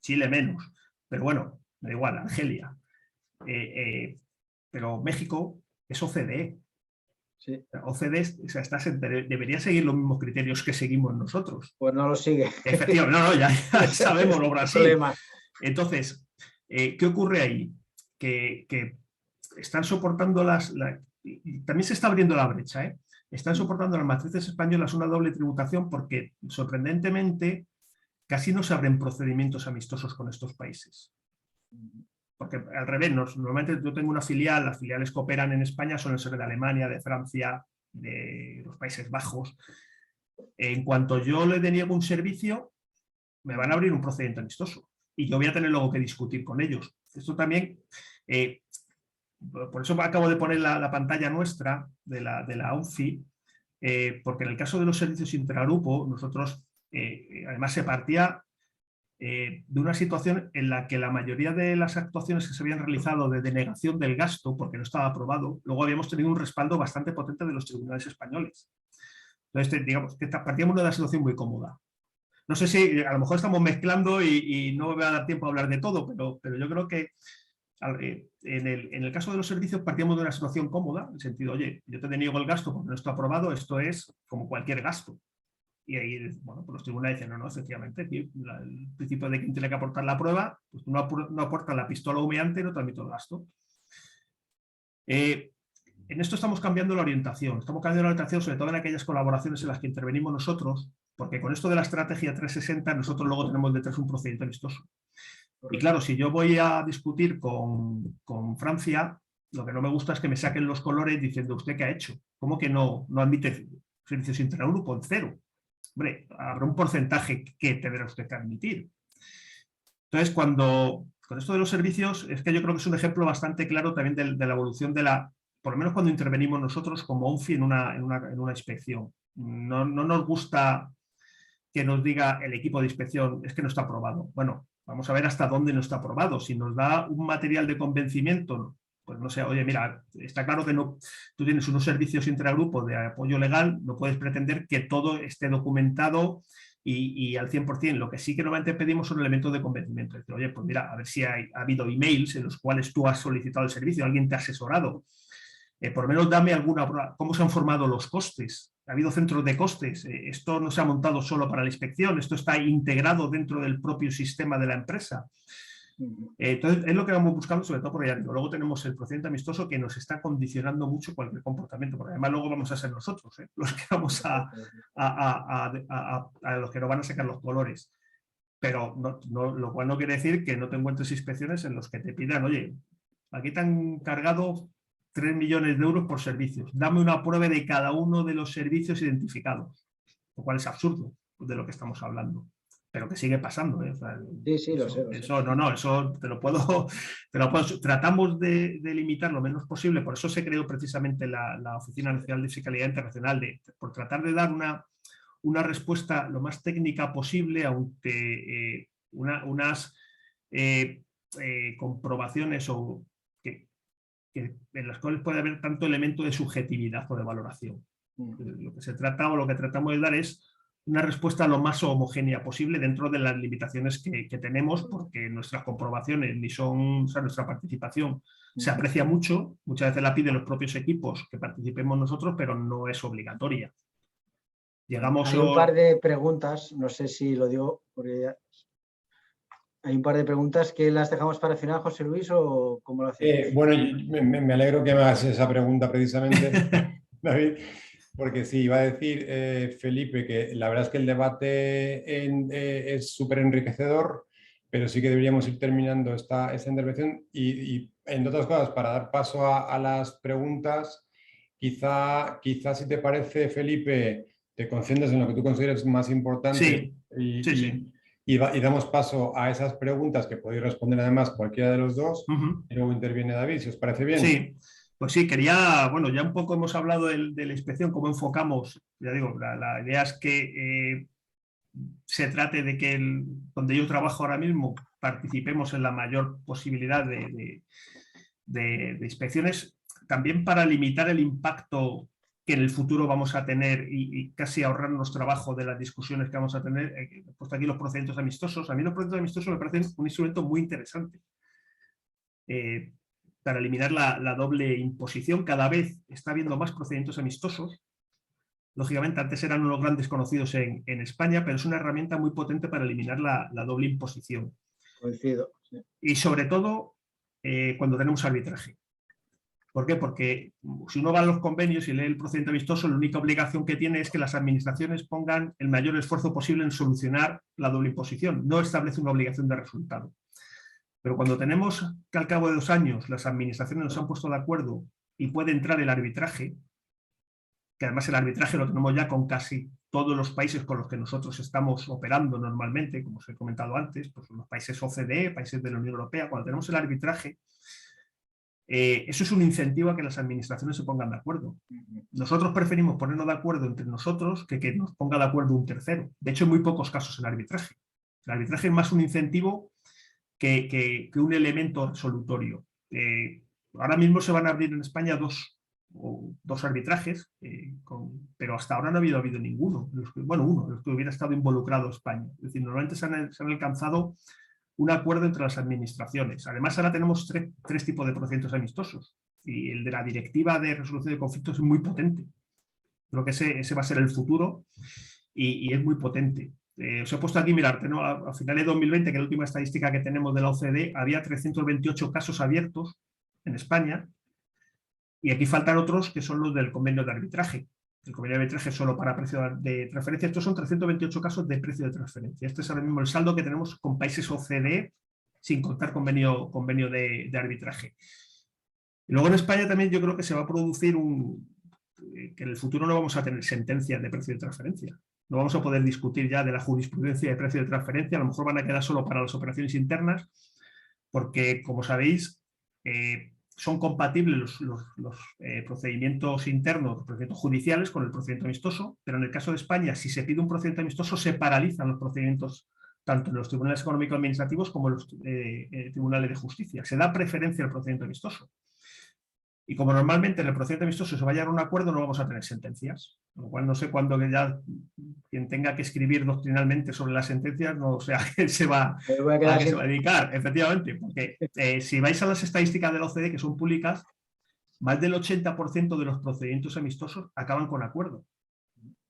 [SPEAKER 2] Chile menos. Pero bueno, me da igual, Argelia. Pero México es OCDE.
[SPEAKER 3] Sí.
[SPEAKER 2] OCDE, o sea, debería seguir los mismos criterios que seguimos nosotros.
[SPEAKER 3] Pues no lo sigue.
[SPEAKER 2] Efectivamente, no, ya sabemos lo Brasil.
[SPEAKER 3] Problema.
[SPEAKER 2] Entonces, ¿qué ocurre ahí? Que están soportando y también se está abriendo la brecha, ¿eh? Están soportando las matrices españolas una doble tributación porque, sorprendentemente, casi no se abren procedimientos amistosos con estos países. Porque al revés, normalmente yo tengo una filial, las filiales que operan en España suelen ser de Alemania, de Francia, de los Países Bajos. En cuanto yo le deniego un servicio, me van a abrir un procedimiento amistoso y yo voy a tener luego que discutir con ellos. Esto también, por eso acabo de poner la pantalla nuestra de la UNFI, porque en el caso de los servicios intragrupo, nosotros además se partía de una situación en la que la mayoría de las actuaciones que se habían realizado de denegación del gasto, porque no estaba aprobado, luego habíamos tenido un respaldo bastante potente de los tribunales españoles. Entonces, digamos que partíamos de una situación muy cómoda. No sé si a lo mejor estamos mezclando y no me va a dar tiempo a hablar de todo, pero yo creo que en el caso de los servicios partíamos de una situación cómoda, en el sentido, oye, yo te deniego el gasto porque no está aprobado, esto es como cualquier gasto. Y ahí, bueno, pues los tribunales dicen, no, efectivamente, aquí el principio de quien tiene que aportar la prueba, pues tú no aportas la pistola humeante y no te admito el gasto. En esto estamos cambiando la orientación, sobre todo en aquellas colaboraciones en las que intervenimos nosotros, porque con esto de la estrategia 360 nosotros luego tenemos detrás un procedimiento amistoso. Y claro, si yo voy a discutir con Francia, lo que no me gusta es que me saquen los colores diciendo, ¿usted qué ha hecho? ¿Cómo que no admite servicios intragrupo en cero? Hombre, habrá un porcentaje que tendrá usted que admitir. Entonces, con esto de los servicios, es que yo creo que es un ejemplo bastante claro también de la evolución por lo menos cuando intervenimos nosotros como UNFI en una inspección. No nos gusta que nos diga el equipo de inspección, es que no está aprobado. Bueno, vamos a ver hasta dónde no está aprobado. Si nos da un material de convencimiento, pues no sé, oye, mira, está claro que tú tienes unos servicios intragrupo de apoyo legal, no puedes pretender que todo esté documentado y al 100%. Lo que sí que normalmente pedimos son elementos de convencimiento. Es decir, oye, pues mira, a ver si ha habido emails en los cuales tú has solicitado el servicio, alguien te ha asesorado. Por lo menos dame alguna prueba. ¿Cómo se han formado los costes? ¿Ha habido centros de costes? Esto no se ha montado solo para la inspección, esto está integrado dentro del propio sistema de la empresa. Entonces, es lo que vamos buscando, sobre todo porque ya digo, luego tenemos el procedimiento amistoso que nos está condicionando mucho cualquier comportamiento, porque además luego vamos a ser nosotros los que vamos a los que nos van a sacar los colores. Pero lo cual no quiere decir que no te encuentres inspecciones en los que te pidan, oye, aquí te han cargado 3 millones de euros por servicios. Dame una prueba de cada uno de los servicios identificados, lo cual es absurdo de lo que estamos hablando, pero que sigue pasando, ¿eh? O sea,
[SPEAKER 3] sí, lo sé.
[SPEAKER 2] Eso te lo puedo. Tratamos de limitar lo menos posible, por eso se creó precisamente la Oficina Nacional de Fiscalidad Internacional, por tratar de dar una respuesta lo más técnica posible, aunque unas comprobaciones en las cuales puede haber tanto elemento de subjetividad o de valoración. Lo que se trata o lo que tratamos de dar es una respuesta lo más homogénea posible dentro de las limitaciones que tenemos, porque nuestras comprobaciones ni son, o sea, nuestra participación se aprecia mucho, muchas veces la piden los propios equipos que participemos nosotros, pero no es obligatoria.
[SPEAKER 3] Hay un par de preguntas, no sé si lo digo, porque ya... Hay un par de preguntas que las dejamos para el final, José Luis, o cómo lo hacemos.
[SPEAKER 1] Bueno, me alegro que me hagas esa pregunta precisamente, David, porque sí, iba a decir, Felipe, que la verdad es que el debate es súper enriquecedor, pero sí que deberíamos ir terminando esta intervención y, entre otras cosas, para dar paso a las preguntas, quizá si te parece, Felipe, te concentras en lo que tú consideres más importante.
[SPEAKER 2] Sí, sí.
[SPEAKER 1] Y damos paso a esas preguntas que podéis responder además cualquiera de los dos, y luego interviene David, si os parece bien.
[SPEAKER 2] Sí, pues sí, ya un poco hemos hablado de la inspección, cómo enfocamos, ya digo, la idea es que se trate de que donde yo trabajo ahora mismo participemos en la mayor posibilidad de inspecciones, también para limitar el impacto que en el futuro vamos a tener y casi ahorrarnos trabajo de las discusiones que vamos a tener. He puesto aquí los procedimientos amistosos. A mí los procedimientos amistosos me parecen un instrumento muy interesante. para eliminar la doble imposición. Cada vez está habiendo más procedimientos amistosos. Lógicamente, antes eran unos grandes conocidos en España, pero es una herramienta muy potente para eliminar la doble imposición.
[SPEAKER 3] Coincido. Sí.
[SPEAKER 2] Y sobre todo, cuando tenemos arbitraje. ¿Por qué? Porque si uno va a los convenios y lee el procedimiento amistoso, la única obligación que tiene es que las administraciones pongan el mayor esfuerzo posible en solucionar la doble imposición. No establece una obligación de resultado. Pero cuando tenemos que al cabo de 2 años las administraciones nos han puesto de acuerdo y puede entrar el arbitraje, que además el arbitraje lo tenemos ya con casi todos los países con los que nosotros estamos operando normalmente, como os he comentado antes, pues los países OCDE, países de la Unión Europea, cuando tenemos el arbitraje, eso es un incentivo a que las administraciones se pongan de acuerdo. Nosotros preferimos ponernos de acuerdo entre nosotros que nos ponga de acuerdo un tercero. De hecho, en muy pocos casos el arbitraje. El arbitraje es más un incentivo que un elemento resolutorio. Ahora mismo se van a abrir en España dos arbitrajes, pero hasta ahora no ha habido ninguno. Uno, los que hubiera estado involucrado España. Es decir, normalmente se han alcanzado un acuerdo entre las administraciones. Además, ahora tenemos tres tipos de procedimientos amistosos y el de la Directiva de Resolución de Conflictos es muy potente. Creo que ese va a ser el futuro y es muy potente. Os he puesto aquí, mirad, ¿no? A finales de 2020, que es la última estadística que tenemos de la OCDE, había 328 casos abiertos en España y aquí faltan otros que son los del convenio de arbitraje. El convenio de arbitraje solo para precio de transferencia. Estos son 328 casos de precio de transferencia. Este es ahora mismo el saldo que tenemos con países OCDE, sin contar convenio de arbitraje. Y luego en España también yo creo que se va a producir que en el futuro no vamos a tener sentencias de precio de transferencia. No vamos a poder discutir ya de la jurisprudencia de precio de transferencia. A lo mejor van a quedar solo para las operaciones internas, porque, como sabéis, son compatibles los procedimientos internos, los procedimientos judiciales con el procedimiento amistoso, pero en el caso de España, si se pide un procedimiento amistoso, se paralizan los procedimientos tanto en los tribunales económico-administrativos como en los tribunales de justicia. Se da preferencia al procedimiento amistoso. Y como normalmente en el procedimiento amistoso se va a llegar a un acuerdo, no vamos a tener sentencias. Con lo cual no sé cuándo ya quien tenga que escribir doctrinalmente sobre las sentencias, no sé a qué se va a dedicar, efectivamente. Porque si vais a las estadísticas de la OCDE, que son públicas, más del 80% de los procedimientos amistosos acaban con acuerdo.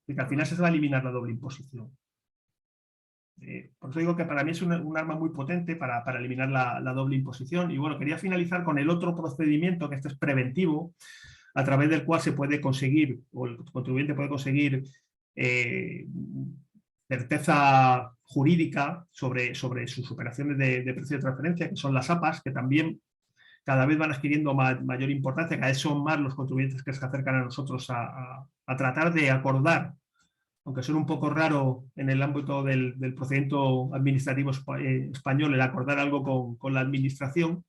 [SPEAKER 2] Y que al final se va a eliminar la doble imposición. Por eso digo que para mí es un arma muy potente para eliminar la doble imposición. Y bueno, quería finalizar con el otro procedimiento, que este es preventivo, a través del cual se puede conseguir, o el contribuyente puede conseguir certeza jurídica sobre sus operaciones de precio de transferencia, que son las APAs, que también cada vez van adquiriendo mayor importancia. Cada vez son más los contribuyentes que se acercan a nosotros a tratar de acordar, aunque suena un poco raro en el ámbito del procedimiento administrativo español, el acordar algo con la administración,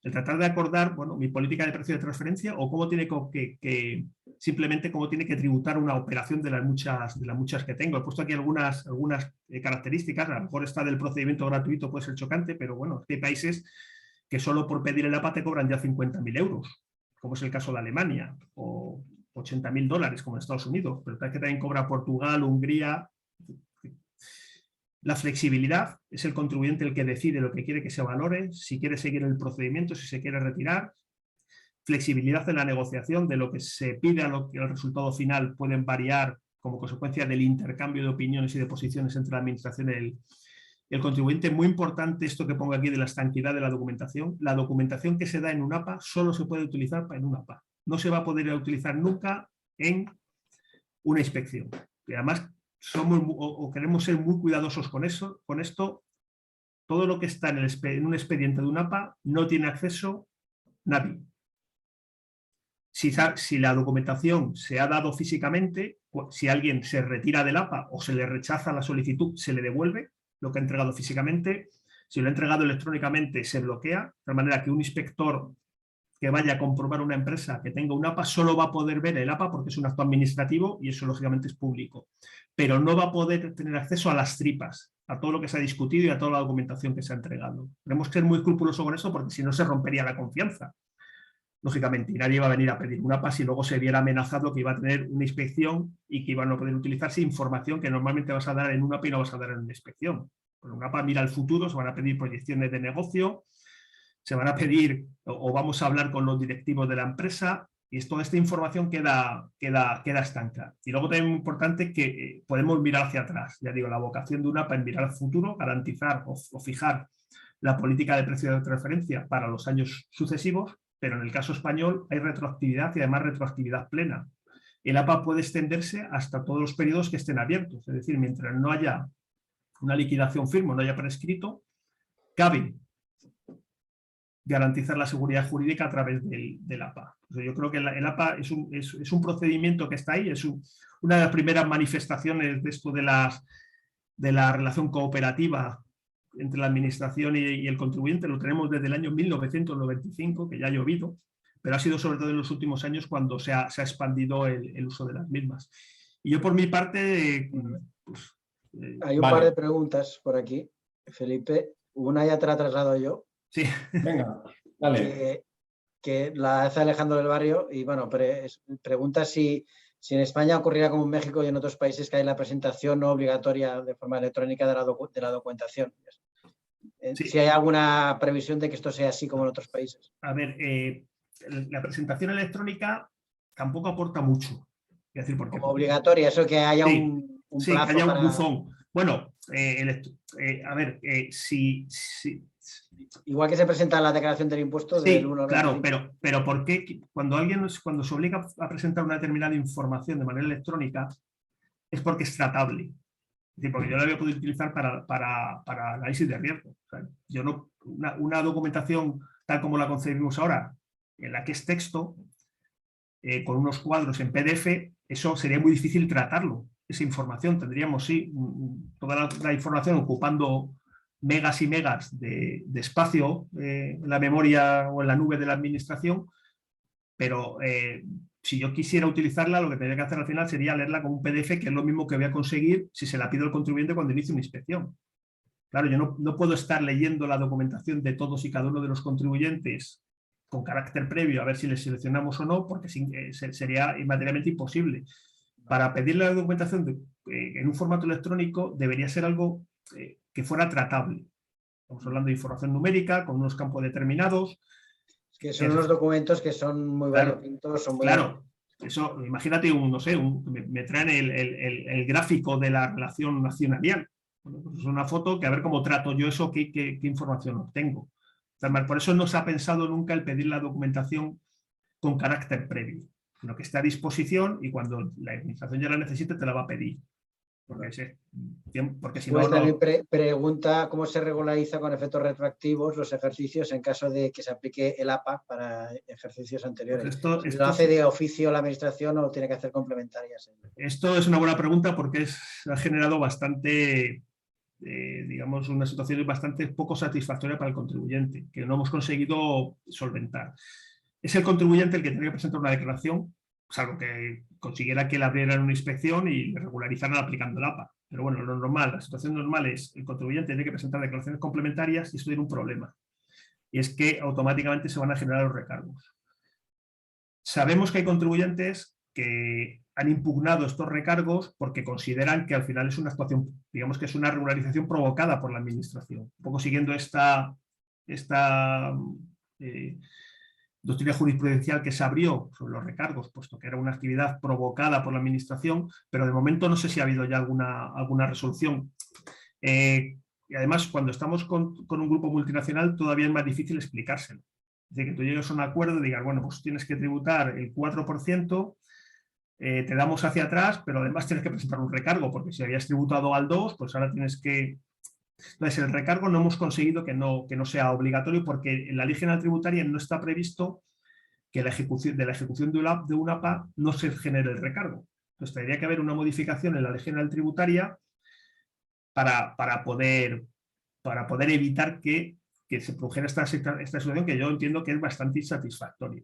[SPEAKER 2] el tratar de acordar, bueno, mi política de precio de transferencia o cómo tiene simplemente cómo tiene que tributar una operación de las muchas que tengo. He puesto aquí algunas características. A lo mejor esta del procedimiento gratuito puede ser chocante, pero bueno, hay países que solo por pedir el APA te cobran ya 50.000 euros, como es el caso de Alemania, o $80.000 como en Estados Unidos, pero tal que también cobra Portugal, Hungría. La flexibilidad, es el contribuyente el que decide lo que quiere que se valore, si quiere seguir el procedimiento, si se quiere retirar. Flexibilidad en la negociación, de lo que se pide a lo que el resultado final pueden variar como consecuencia del intercambio de opiniones y de posiciones entre la administración y el contribuyente. Muy importante esto que pongo aquí de la estanquidad de la documentación. La documentación que se da en un APA solo se puede utilizar en un APA. No se va a poder utilizar nunca en una inspección. Y además, queremos ser muy cuidadosos con esto. Todo lo que está en un expediente de un APA no tiene acceso nadie. Si la documentación se ha dado físicamente, si alguien se retira del APA o se le rechaza la solicitud, se le devuelve lo que ha entregado físicamente. Si lo ha entregado electrónicamente, se bloquea, de manera que un inspector que vaya a comprobar una empresa que tenga un APA solo va a poder ver el APA porque es un acto administrativo y eso lógicamente es público, pero no va a poder tener acceso a las tripas, a todo lo que se ha discutido y a toda la documentación que se ha entregado. Tenemos que ser muy escrupulosos con eso porque si no se rompería la confianza, lógicamente, y nadie va a venir a pedir un APA si luego se viera amenazado que iba a tener una inspección y que iba a no poder utilizarse información que normalmente vas a dar en un APA y no vas a dar en una inspección. Con un APA mira el futuro, se van a pedir proyecciones de negocio, se van a pedir o vamos a hablar con los directivos de la empresa y toda esta información queda estancada. Y luego también es muy importante que podemos mirar hacia atrás. Ya digo, la vocación de UNAPA es mirar al futuro, garantizar o fijar la política de precio de referencia para los años sucesivos, pero en el caso español hay retroactividad y además retroactividad plena. El APA puede extenderse hasta todos los periodos que estén abiertos, es decir, mientras no haya una liquidación firme, no haya prescrito, cabe garantizar la seguridad jurídica a través del APA. Yo creo que el APA es un procedimiento que está ahí, es una de las primeras manifestaciones de esto de la relación cooperativa entre la administración y el contribuyente. Lo tenemos desde el año 1995, que ya ha llovido, pero ha sido sobre todo en los últimos años cuando se ha expandido el uso de las mismas. Y yo por mi parte... pues,
[SPEAKER 3] hay un par de preguntas por aquí, Felipe. Una ya te la traslado yo.
[SPEAKER 2] Sí.
[SPEAKER 1] Venga, dale.
[SPEAKER 3] Que la hace Alejandro del Barrio y bueno, pregunta si en España ocurrirá como en México y en otros países que hay la presentación no obligatoria de forma electrónica de la documentación. Sí. Si hay alguna previsión de que esto sea así como en otros países.
[SPEAKER 2] A ver, la presentación electrónica tampoco aporta mucho. Es decir, porque,
[SPEAKER 3] como obligatoria, eso que haya un plazo
[SPEAKER 2] que haya
[SPEAKER 3] para...
[SPEAKER 2] un buzón. Bueno, a ver, si
[SPEAKER 3] igual que se presenta la declaración del impuesto del 1 al 25.
[SPEAKER 2] Claro, pero ¿por qué cuando se obliga a presentar una determinada información de manera electrónica es porque es tratable? Es decir, porque yo la voy a poder utilizar para análisis de riesgo. O sea, yo no, una documentación tal como la concebimos ahora, en la que es texto, con unos cuadros en PDF, eso sería muy difícil tratarlo. Esa información tendríamos, sí, toda la información ocupando megas y megas de espacio en la memoria o en la nube de la administración, pero si yo quisiera utilizarla, lo que tendría que hacer al final sería leerla como un PDF, que es lo mismo que voy a conseguir si se la pido al contribuyente cuando inicie una inspección. Claro, yo no puedo estar leyendo la documentación de todos y cada uno de los contribuyentes con carácter previo a ver si les seleccionamos o no, porque sería materialmente imposible. Para pedirle la documentación en un formato electrónico debería ser algo que fuera tratable. Estamos hablando de información numérica, con unos campos determinados.
[SPEAKER 3] Que son unos documentos que son muy variopintos.
[SPEAKER 2] Claro, eso, imagínate, no sé, me traen el gráfico de la relación accionarial. Bueno, pues es una foto que a ver cómo trato yo eso, qué información obtengo. Por eso no se ha pensado nunca el pedir la documentación con carácter previo, sino que está a disposición y cuando la administración ya la necesite te la va a pedir. Porque si
[SPEAKER 3] pues
[SPEAKER 2] no,
[SPEAKER 3] también pregunta cómo se regulariza con efectos retroactivos los ejercicios en caso de que se aplique el APA para ejercicios anteriores.
[SPEAKER 2] Pues
[SPEAKER 3] ¿Lo hace de oficio la administración o lo tiene que hacer complementarias?
[SPEAKER 2] Esto es una buena pregunta porque ha generado bastante, digamos, una situación bastante poco satisfactoria para el contribuyente, que no hemos conseguido solventar. Es el contribuyente el que tiene que presentar una declaración, salvo que consiguiera que le abrieran una inspección y le regularizaran aplicando el APA. Pero bueno, lo normal, la situación normal es el contribuyente tiene que presentar declaraciones complementarias y esto tiene un problema. Y es que automáticamente se van a generar los recargos. Sabemos que hay contribuyentes que han impugnado estos recargos porque consideran que al final es una actuación, digamos que es una regularización provocada por la administración. Un poco siguiendo esta doctrina jurisprudencial que se abrió sobre los recargos, puesto que era una actividad provocada por la administración, pero de momento no sé si ha habido ya alguna resolución. Y además, cuando estamos con un grupo multinacional, todavía es más difícil explicárselo. Es decir, que tú llegues a un acuerdo y digas, bueno, pues tienes que tributar el 4%, te damos hacia atrás, pero además tienes que presentar un recargo, porque si habías tributado al 2%, pues ahora tienes que... Entonces, el recargo no hemos conseguido que no sea obligatorio porque en la Ley General Tributaria no está previsto que de la ejecución de un APA no se genere el recargo. Entonces, tendría que haber una modificación en la Ley General Tributaria para poder evitar que se produjera esta situación que yo entiendo que es bastante insatisfactoria.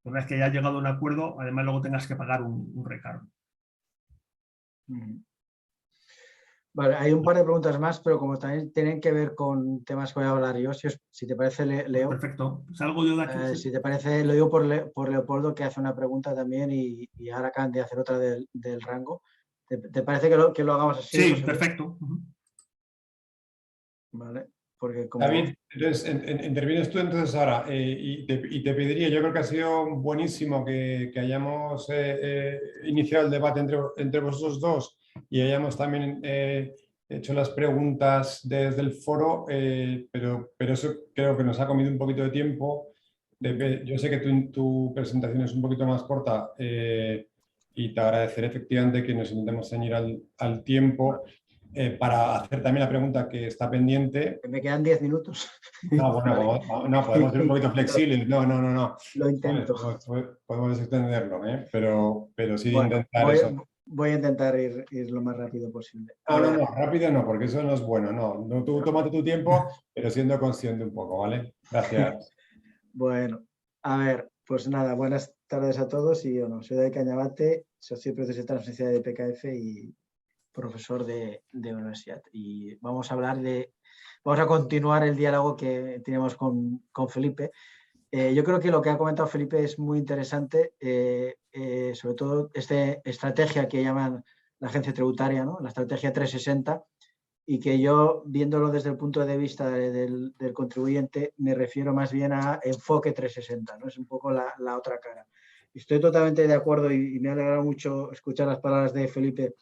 [SPEAKER 2] Una vez que haya llegado a un acuerdo, además luego tengas que pagar un recargo.
[SPEAKER 3] Vale, hay un par de preguntas más, pero como también tienen que ver con temas que voy a hablar yo, si te parece, leo.
[SPEAKER 2] Perfecto. ¿Salgo yo de aquí?
[SPEAKER 3] Si te parece, lo digo por Leopoldo, que hace una pregunta también y ahora acaban de hacer otra del rango. ¿Te parece que lo hagamos así?
[SPEAKER 2] Sí, perfecto.
[SPEAKER 3] Vale, porque como...
[SPEAKER 1] David, entonces, intervienes tú entonces ahora y te pediría, yo creo que ha sido buenísimo que hayamos iniciado el debate entre vosotros dos y hayamos también hecho las preguntas desde el foro, pero eso creo que nos ha comido un poquito de tiempo. Yo sé que tu presentación es un poquito más corta y te agradeceré efectivamente que nos intentemos ceñir al tiempo. Para hacer también la pregunta que está pendiente.
[SPEAKER 3] Me quedan 10 minutos.
[SPEAKER 1] No, bueno, no, podemos ser un poquito flexibles. No.
[SPEAKER 3] Lo intento.
[SPEAKER 1] Podemos extenderlo, ¿eh? Pero sí
[SPEAKER 3] Bueno,
[SPEAKER 1] intentar eso.
[SPEAKER 3] voy a intentar ir lo más rápido posible.
[SPEAKER 1] No, rápido no, porque eso no es bueno. No, tú tómate tu tiempo, pero siendo consciente un poco, ¿vale? Gracias.
[SPEAKER 3] Bueno, a ver, pues nada, buenas tardes a todos y bueno, soy David Cañabate, socio de procesos de transferencia de PKF y profesor de universidad. Y vamos a continuar el diálogo que tenemos con Felipe. Yo creo que lo que ha comentado Felipe es muy interesante, sobre todo esta estrategia que llaman la agencia tributaria, ¿no? La estrategia 360, y que yo, viéndolo desde el punto de vista del contribuyente, me refiero más bien a enfoque 360, ¿no? Es un poco la otra cara. Estoy totalmente de acuerdo y me ha alegrado mucho escuchar las palabras de Felipe,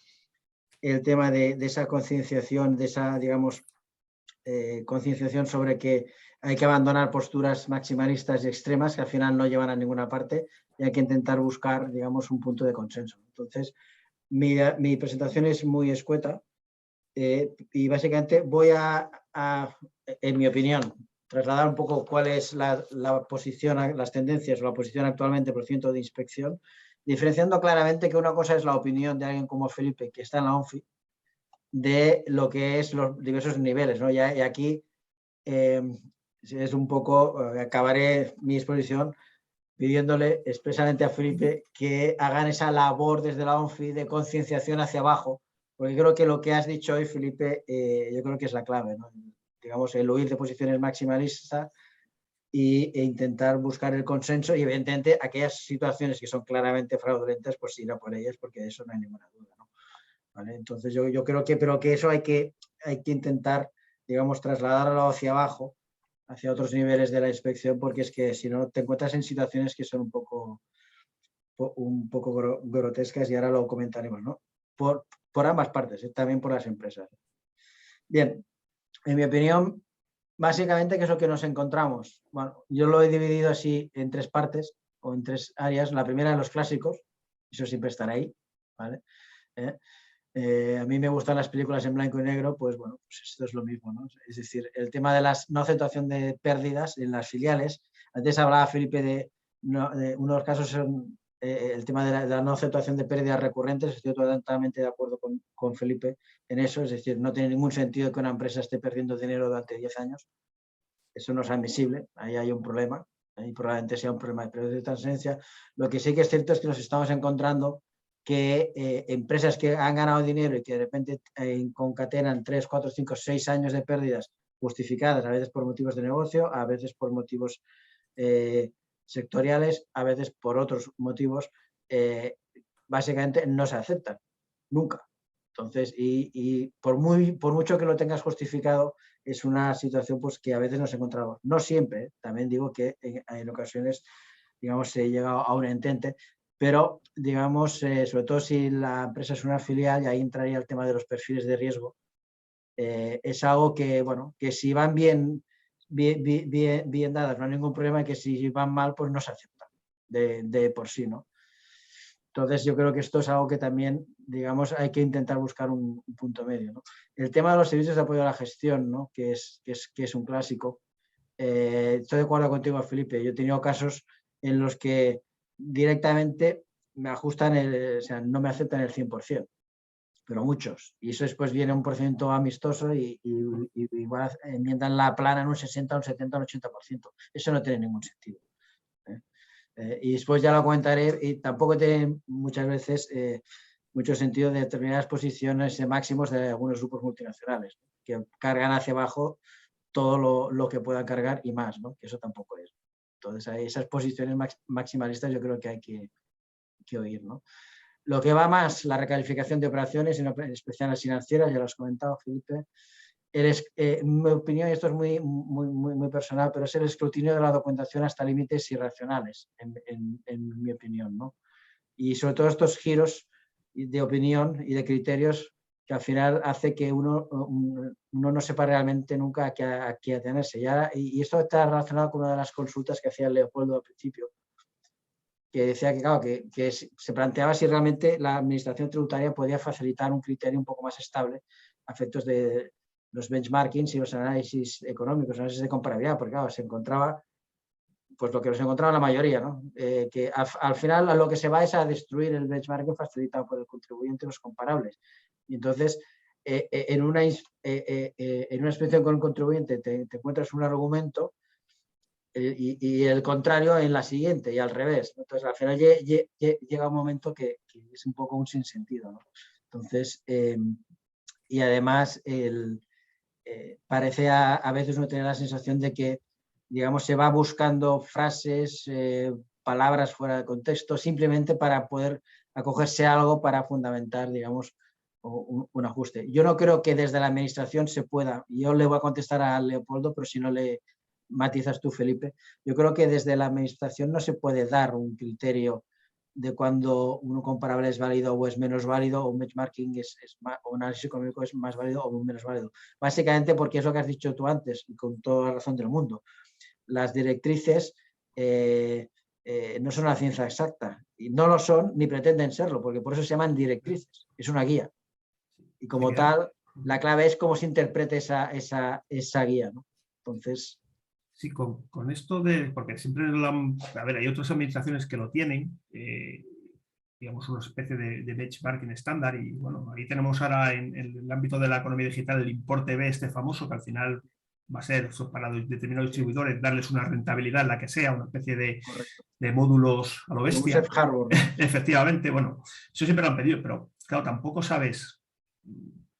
[SPEAKER 3] el tema de esa concienciación, de esa, digamos, concienciación sobre que hay que abandonar posturas maximalistas y extremas que al final no llevan a ninguna parte y hay que intentar buscar, digamos, un punto de consenso. Entonces, mi presentación es muy escueta y básicamente voy a, en mi opinión, trasladar un poco cuál es la posición, las tendencias o la posición actualmente por ciento de inspección, diferenciando claramente que una cosa es la opinión de alguien como Felipe, que está en la ONFI, de lo que es los diversos niveles, ¿no? Y aquí es un poco, acabaré mi exposición pidiéndole expresamente a Felipe que hagan esa labor desde la ONFI de concienciación hacia abajo, porque creo que lo que has dicho hoy, Felipe, yo creo que es la clave, ¿no? Digamos, el huir de posiciones maximalistas e intentar buscar el consenso y, evidentemente, aquellas situaciones que son claramente fraudulentas, pues ir a por ellas, porque de eso no hay ninguna duda, ¿no? ¿Vale? Entonces yo creo que, pero que eso hay que intentar, digamos, trasladarlo hacia abajo, hacia otros niveles de la inspección, porque es que si no te encuentras en situaciones que son un poco grotescas y ahora lo comentaremos, ¿no? Por ambas partes, también por las empresas. Bien, en mi opinión, básicamente, ¿qué es lo que nos encontramos? Bueno, yo lo he dividido así en tres partes o en tres áreas. La primera, los clásicos, eso siempre estará ahí, ¿vale? A mí me gustan las películas en blanco y negro, pues bueno, pues esto es lo mismo, ¿no? Es decir, el tema de la no acentuación de pérdidas en las filiales. Antes hablaba Felipe de uno de los casos, el tema de la no acentuación de pérdidas recurrentes. Estoy totalmente de acuerdo con Felipe en eso. Es decir, no tiene ningún sentido que una empresa esté perdiendo dinero durante 10 años. Eso no es admisible, ahí hay un problema, ahí probablemente sea un problema de periodo de transferencia. Lo que sí que es cierto es que nos estamos encontrando que empresas que han ganado dinero y que de repente concatenan 3, 4, 5, 6 años de pérdidas justificadas, a veces por motivos de negocio, a veces por motivos sectoriales, a veces por otros motivos, básicamente no se aceptan, nunca. Entonces, y por mucho que lo tengas justificado, es una situación pues, que a veces nos encontramos. No siempre, también digo que en ocasiones, digamos, se llega a un entente, pero, digamos, sobre todo si la empresa es una filial, y ahí entraría el tema de los perfiles de riesgo, es algo que, bueno, que si van bien dadas no hay ningún problema, y que si van mal, pues no se acepta de por sí, ¿no? Entonces, yo creo que esto es algo que también, digamos, hay que intentar buscar un punto medio, ¿no? El tema de los servicios de apoyo a la gestión, ¿no? que es un clásico. Estoy de acuerdo contigo, Felipe. Yo he tenido casos en los que directamente me ajustan, o sea, no me aceptan el 100%, pero muchos. Y eso después viene un porcentaje amistoso y igual enmiendan la plana en un 60, un 70, un 80%. Eso no tiene ningún sentido. Y después ya lo comentaré, y tampoco tiene muchas veces mucho sentido de determinadas posiciones máximos de algunos grupos multinacionales, ¿no? Que cargan hacia abajo todo lo que puedan cargar y más, ¿no? Que eso tampoco es. Entonces, hay esas posiciones maximalistas yo creo que hay que oír, ¿no? Lo que va más, la recalificación de operaciones, en especial las financieras, ya lo has comentado, Felipe, en mi opinión, y esto es muy personal, pero es el escrutinio de la documentación hasta límites irracionales, en mi opinión, ¿no? Y sobre todo estos giros de opinión y de criterios que al final hace que uno no sepa realmente nunca a qué atenerse. Y esto está relacionado con una de las consultas que hacía Leopoldo al principio, que decía que, claro, que se planteaba si realmente la administración tributaria podía facilitar un criterio un poco más estable a efectos de los benchmarkings y los análisis económicos, análisis de comparabilidad, porque claro, se encontraba pues lo que nos encontraba la mayoría, ¿no? Que al final a lo que se va es a destruir el benchmarking facilitado por el contribuyente y los comparables. Y entonces, en una exposición con un contribuyente te encuentras un argumento y el contrario en la siguiente y al revés. Entonces, al final llega un momento que es un poco un sinsentido, ¿no? Entonces, y además parece a veces uno tener la sensación de que, digamos, se va buscando frases, palabras fuera de contexto, simplemente para poder acogerse a algo para fundamentar, digamos, un ajuste. Yo no creo que desde la administración se pueda, yo le voy a contestar a Leopoldo, pero si no le matizas tú, Felipe, yo creo que desde la administración no se puede dar un criterio de cuando uno comparable es válido o es menos válido, o un benchmarking o un análisis económico es más válido o menos válido. Básicamente porque es lo que has dicho tú antes, y con toda la razón del mundo. Las directrices no son una ciencia exacta, y no lo son ni pretenden serlo, porque por eso se llaman directrices, es una guía. Y como tal, la clave es cómo se interprete esa guía, ¿no? Entonces...
[SPEAKER 2] Sí, con esto porque siempre a ver, hay otras administraciones que lo tienen, digamos una especie de benchmarking estándar, y bueno, ahí tenemos ahora en el ámbito de la economía digital el importe B este famoso, que al final va a ser para determinados distribuidores darles una rentabilidad, la que sea, una especie de módulos a lo bestia. Efectivamente, bueno, eso siempre lo han pedido, pero claro, tampoco sabes,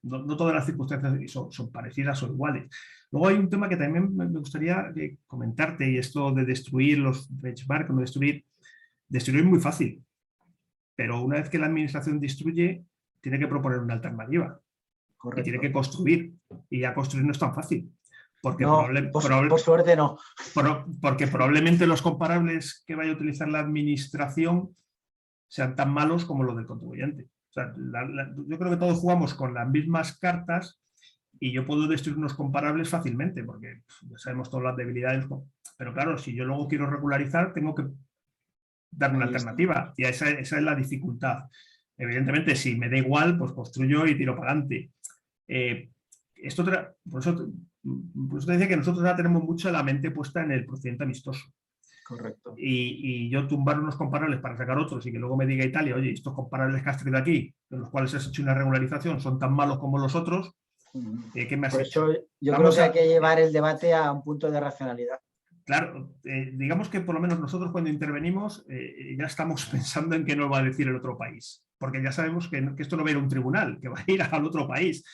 [SPEAKER 2] no todas las circunstancias son parecidas o iguales. Luego hay un tema que también me gustaría comentarte, y esto de destruir los benchmarks, no destruir es muy fácil, pero una vez que la administración destruye, tiene que proponer una alternativa. Correcto. Y tiene que construir, y ya construir no es tan fácil. Porque
[SPEAKER 3] no, por suerte no.
[SPEAKER 2] Porque probablemente los comparables que vaya a utilizar la administración sean tan malos como los del contribuyente. O sea, yo creo que todos jugamos con las mismas cartas, y yo puedo destruir unos comparables fácilmente, porque ya sabemos todas las debilidades. Pero claro, si yo luego quiero regularizar, tengo que dar una alternativa, y esa es la dificultad. Evidentemente, si me da igual, pues construyo y tiro para adelante. Por eso te decía que nosotros ahora tenemos mucho la mente puesta en el procedimiento amistoso.
[SPEAKER 3] Correcto.
[SPEAKER 2] Y yo tumbar unos comparables para sacar otros, y que luego me diga Italia, oye, estos comparables que has traído aquí, de los cuales has hecho una regularización, son tan malos como los otros, ¿qué me has hecho?
[SPEAKER 3] Por eso yo creo que hay que llevar el debate a un punto de racionalidad.
[SPEAKER 2] Claro, digamos que por lo menos nosotros cuando intervenimos ya estamos pensando en qué nos va a decir el otro país, porque ya sabemos que esto no va a ir a un tribunal, que va a ir al otro país.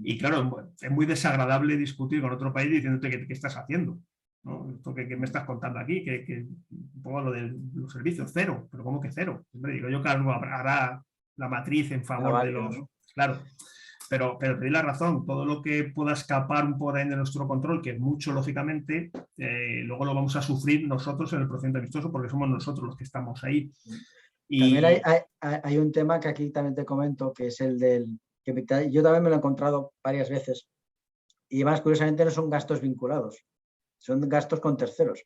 [SPEAKER 2] Y claro, es muy desagradable discutir con otro país diciéndote qué estás haciendo, ¿no? Esto que me estás contando aquí, que un poco lo de los servicios, cero, pero ¿cómo que cero? Siempre digo yo que habrá la matriz en favor de los... ¿no? Claro. Pero te doy la razón, todo lo que pueda escapar un poco de nuestro control, que es mucho, lógicamente, luego lo vamos a sufrir nosotros en el procedimiento amistoso, porque somos nosotros los que estamos ahí. Y...
[SPEAKER 3] También hay un tema que aquí también te comento, que es el del... que yo también me lo he encontrado varias veces, y más curiosamente no son gastos vinculados, son gastos con terceros.